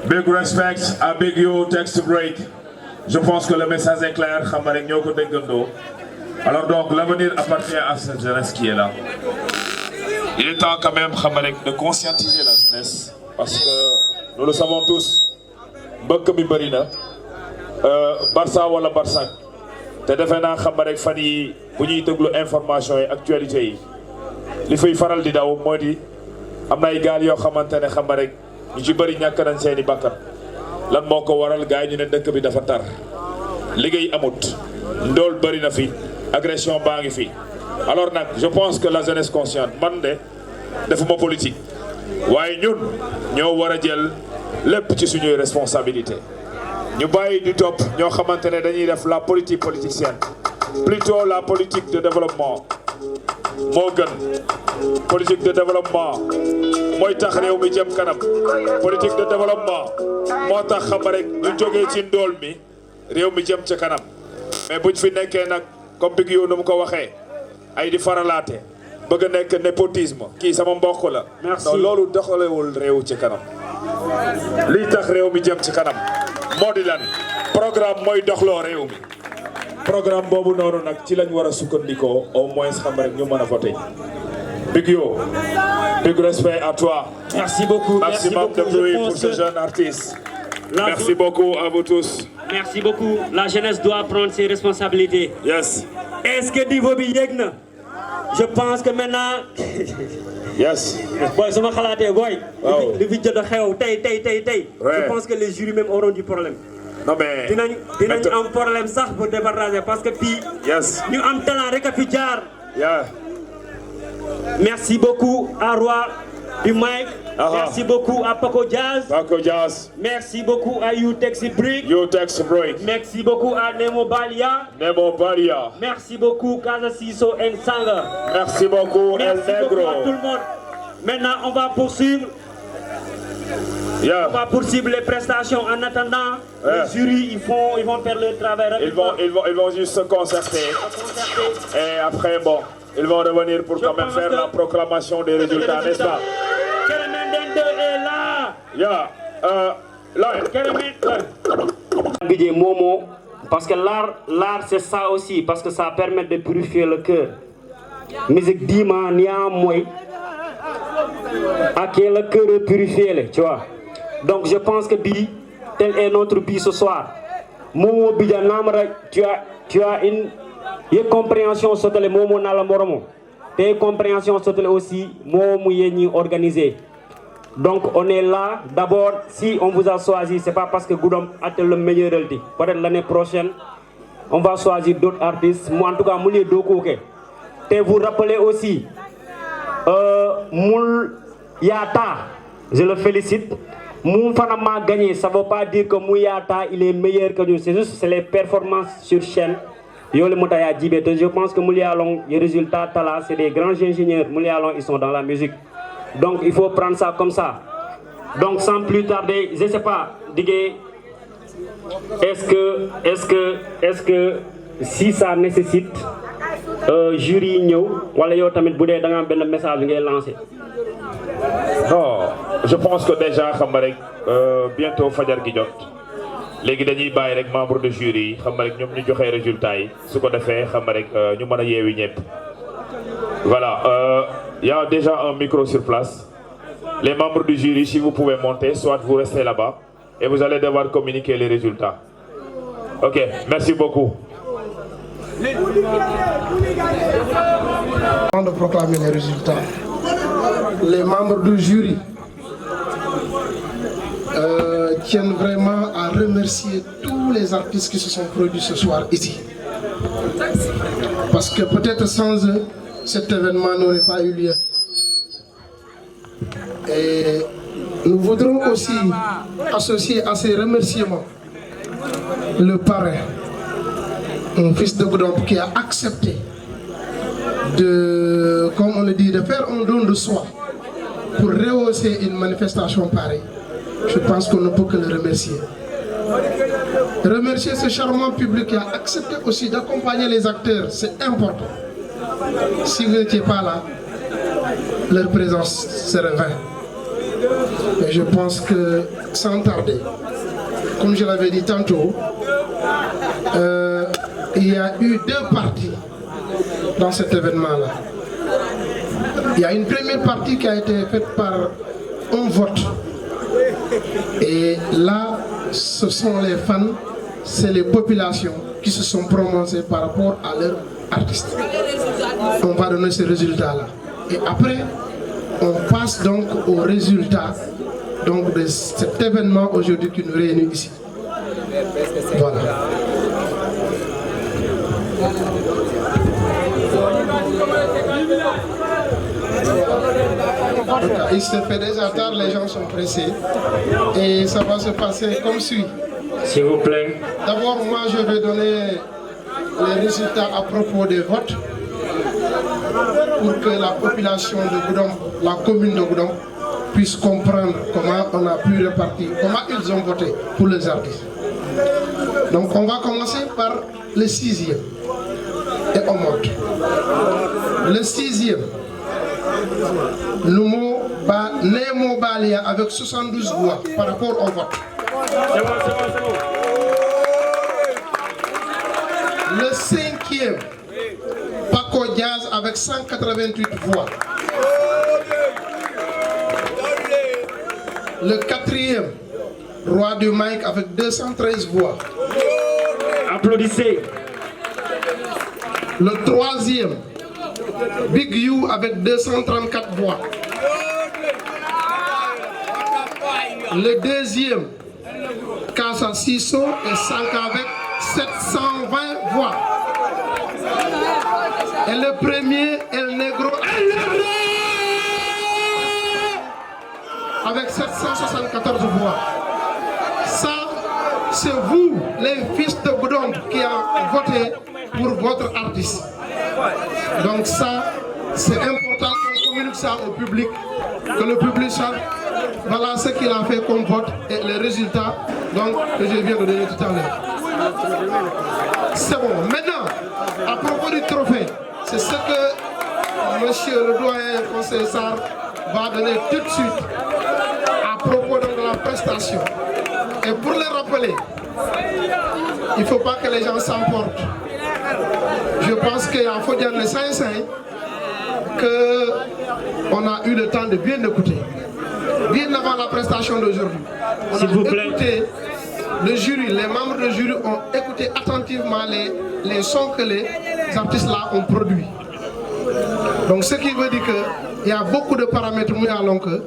big respect à Big You, text break. Je pense que le message est clair. Alors donc, l'avenir appartient à cette jeunesse qui est là. Il est temps quand même de conscientiser la jeunesse. Parce que nous le savons tous, bëgg bi bëri na Barça wala Barça te defe naa xam rek fan yi bu ñuy déglu information yi actualité yi li fay faral di daw moo di am na ay gaal yoo xamante ne xam rek ñu ci bëri ñàkk nañ seeni bakkan lan moo ko waral gars yi ñu ne dëkk bi dafa tar liggéey amut ndool bëri na fi agression baa ngi fi alors nag je pense que la jeunesse consciente man de defuma politique waaye ñun ñoo war a jël lépp ci suñuy responsabilité ñu bàyyi di topp ñoo xamante ne dañuy def la politique politicienne plutôt la politique de développement moo gën politique de développement mooy tax réew mi jëm kanam politique de développement moo tax xam rek ñu jógee ci ndóol mi réew mi jëm ca kanam mais buñ fi nekkee nag comme Big You nu mu ko waxee ay di faralaate bëgg a nekk népotisme kii sama mbokk la non loolu doxalewul réew ci kanam lii tax réew mi jëm ci kanam moo di lan programme mooy doxloo réew mi programme boobu noonu nag ci lañ war a sukkandikoo au moins xam rek ñu mën a voter Big You, big respect à toi.
Merci beaucoup.
Maximum de bruit pour ce jeune artiste. Merci beaucoup à vous tous.
Merci beaucoup. La jeunesse doit prendre ses responsabilités.
Yes.
Est-ce que niveau bi yegg na? Je pense que maintenant.
Yes.
Boy, sama xalaatee boy.
Wow.
Li fi jot a xew tey. Je pense que les jurys même auront du problème.
Non mais.
dinañ am problème sax pour départager parce que fii.
Yes.
ñu am talent rek a fi jaar.
Yeah.
Merci beaucoup à Roi du Mike. Merci beaucoup à Paco Jazz. Merci beaucoup à U-Tex Break. Merci beaucoup à Nemo Balia. Merci beaucoup Kaza Siso and Sanga.
Merci beaucoup El Negro.
Merci beaucoup à tout le monde. Maintenant on va poursuivre. On va poursuivre les prestations. En attendant, les jurys ils vont faire leur travail.
Ils vont juste se concerter. Et après bon. Ils vont revenir pour quand même faire la proclamation des résultats, n'est-ce pas?
Kelemendente est là.
Yeah.
Momo, parce que l'art c'est ça aussi, parce que ça permet de purifier le cœur. Musique dima nia moi, à qui le cœur purifié, tu vois. Donc je pense que bi tel est notre bi ce soir. Momo Bidja Namra, tu as une compréhension sur le momo na la moromo. Tes compréhension sur le aussi momo yeni organisé. Donc on est là. D'abord, si on vous a choisi, c'est pas parce que Goudomp a le meilleur réalité. Peut-être l'année prochaine, on va choisir d'autres artistes. Moi en tout cas, Mouli Dokouke. Et vous rappelez aussi, Moul Yata, je le félicite. Moul Fanama gagné, ça ne veut pas dire que Moul Yata il est meilleur que nous. C'est juste les performances sur chaîne. Je pense que Moulialong, les résultats, c'est des grands ingénieurs. Moulialong, ils sont dans la musique. Donc il faut prendre ça comme ça. Donc sans plus tarder, je ne sais pas, est-ce que si ça nécessite jury ou un message lancé?
Non, je pense que déjà, bientôt Fajar Gidjot. Les membres de jury, nous avons résultats. Ce qu'on a fait, nous avons voilà, il y a déjà un micro sur place. Les membres du jury, si vous pouvez monter, soit vous restez là-bas et vous allez devoir communiquer les résultats. Ok, merci beaucoup.
Avant de proclamer les résultats, les membres du jury tiennent vraiment à remercier tous les artistes qui se sont produits ce soir ici. Parce que peut-être sans eux, cet événement n'aurait pas eu lieu. Et nous voudrons aussi associer à ces remerciements le parrain, un fils de Goudomp qui a accepté de, comme on le dit, de faire un don de soi pour rehausser une manifestation pareille. Je pense qu'on ne peut que le remercier. Remercier ce charmant public qui a accepté aussi d'accompagner les acteurs, c'est important. Si vous n'étiez pas là, leur présence serait vaine. Et je pense que sans tarder, comme je l'avais dit tantôt, il y a eu deux parties dans cet événement-là. Il y a une première partie qui a été faite par un vote. Et là, ce sont les fans, c'est les populations qui se sont prononcées par rapport à leur artiste. On va donner ces résultats-là. Et après, on passe donc aux résultats donc, de cet événement aujourd'hui qui nous réunit ici. Voilà. Il se fait déjà tard, les gens sont pressés. Et ça va se passer comme suit.
S'il vous plaît.
D'abord, moi, je vais donner les résultats à propos des votes pour que la population de Goudomp, la commune de Goudomp, puisse comprendre comment on a pu répartir, comment ils ont voté pour les artistes. Donc, on va commencer par le 6e. Et on monte. Le 6e, Nemo Balia avec 72 voix par rapport au vote. Le 5e, Paco Diaz avec 188 voix. Le 4e, Roi du Mike avec 213 voix.
Applaudissez.
Le 3e, Big You avec 234 voix. Le 2e, Casa Siso et Sanka avec 720 voix. Et le premier, El Negro avec 774 voix. Ça, c'est vous, les fils de Goudomp, qui avez voté pour votre artiste. Donc ça, c'est important qu'on communique ça au public, que le public sache. Voilà ce qu'il a fait comme vote et les résultats donc, que je viens de donner tout à l'heure. C'est bon. Maintenant, à propos du trophée, c'est ce que monsieur le doyen Conseil Sarr va donner tout de suite à propos de la prestation. Et pour les rappeler, il ne faut pas que les gens s'emportent. Je pense qu'il faut dire les 5 qu'on a eu le temps de bien écouter. Bien avant la prestation d'aujourd'hui, on a écouté le jury, les membres du jury ont écouté attentivement les sons que les artistes là ont produits. Donc ce qui veut dire qu'il y a beaucoup de paramètres que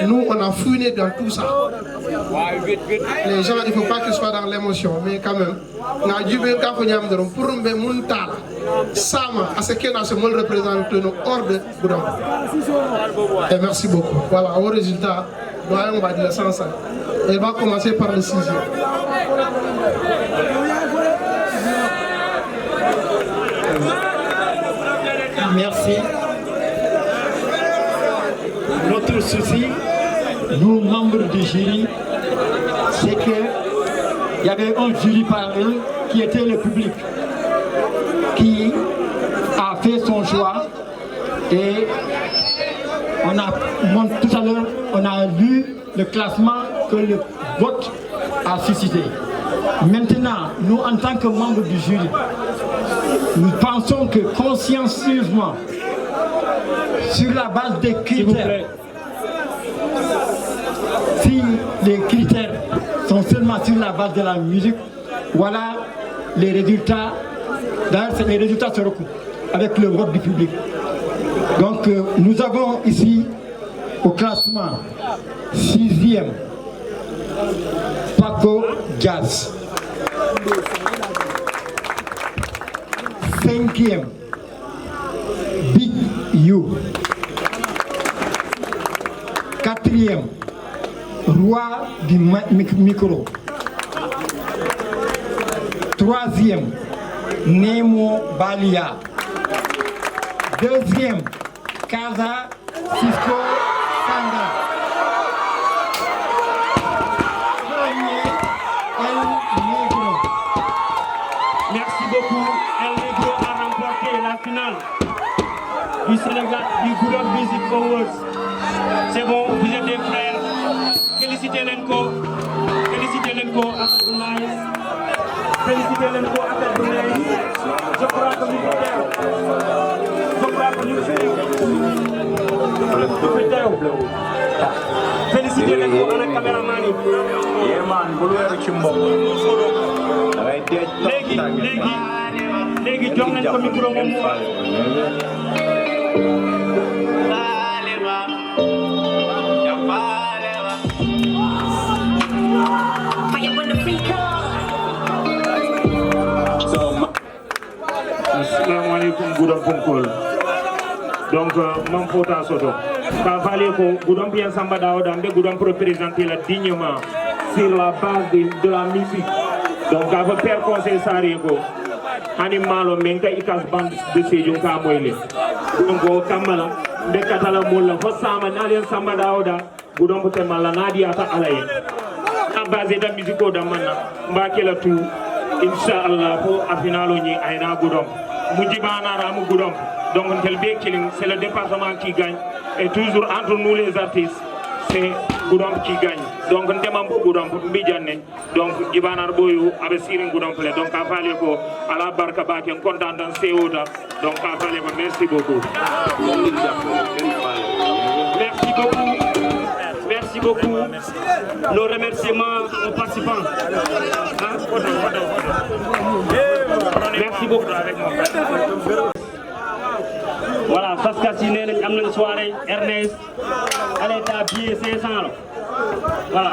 nous on a fouiné dans tout ça. Les gens, il ne faut pas qu'ils soient dans l'émotion, mais quand même, on a dû bien pour nous Sama, à ce qu'il a ce mot représente nos hors de Goudomp. Et merci beaucoup. Voilà, au résultat, on va dire le 105. Il va commencer par le 6e.
merci. Notre souci, nous membres du jury, c'est qu'il y avait un jury parmi qui était le public, qui a fait son choix et tout à l'heure, on a lu le classement que le vote a suscité. Maintenant, nous en tant que membres du jury, nous pensons que consciencieusement, sur la base des critères, si les critères sont seulement sur la base de la musique, voilà les résultats. D'ailleurs, les résultats se recoupent avec le vote du public. Donc, nous avons ici au classement 6e, Paco Jazz. 5e, Big You. 4e, Roi du micro. 3e, Nemo Balia. 2e, Casa Cisco Sanga. 1er, El Negro.
Merci beaucoup. El Negro a remporté la finale du Sénégal du Good Music Awards. C'est bon, vous êtes des frères. Félicitez l'ENCO. Félicitez l'ENCO à Nice. Félicitez l'ENCO à Nice. Je crois que nous félicitez l'ENCO à la caméraman. Léegi jox nañ ko micro moom mu wax. Assalamu alaikum Gudon Punkol. Donc, mon pota soto. Quand fallait que Gudon bien Samba Daouda, Gudon pour représenter la dignement sur la base de la musique. Donc, avec Père Conseil Sariko, Animalo Menka Ikas Band de Sejun Kamoile. Donc, Kamala, de Katala Moula, Fossama, Nalian Samba Daouda, Gudon Putemala, Nadia Alaye. À base de la musique d'Amana, Mbakela tout, Inch'Allah, pour Afinalo Ni Aina Gudon. Moudjibana Ramou Gudon. Donc, c'est le département qui gagne. Et toujours entre nous les artistes, c'est Gudon qui gagne. Donc, on demande pour Gudon pour Mbidjane. Donc, Ibanar Boyou avec Sirin Gudon. Donc, à Faleko, à la barque, on est content dans ces eaux. Donc, à Faleko, merci beaucoup. Merci beaucoup. Merci beaucoup. Nos remerciements aux participants. Merci beaucoup. Voilà, parce que si nous avons une soirée, Ernest, elle est à pied 500. Voilà.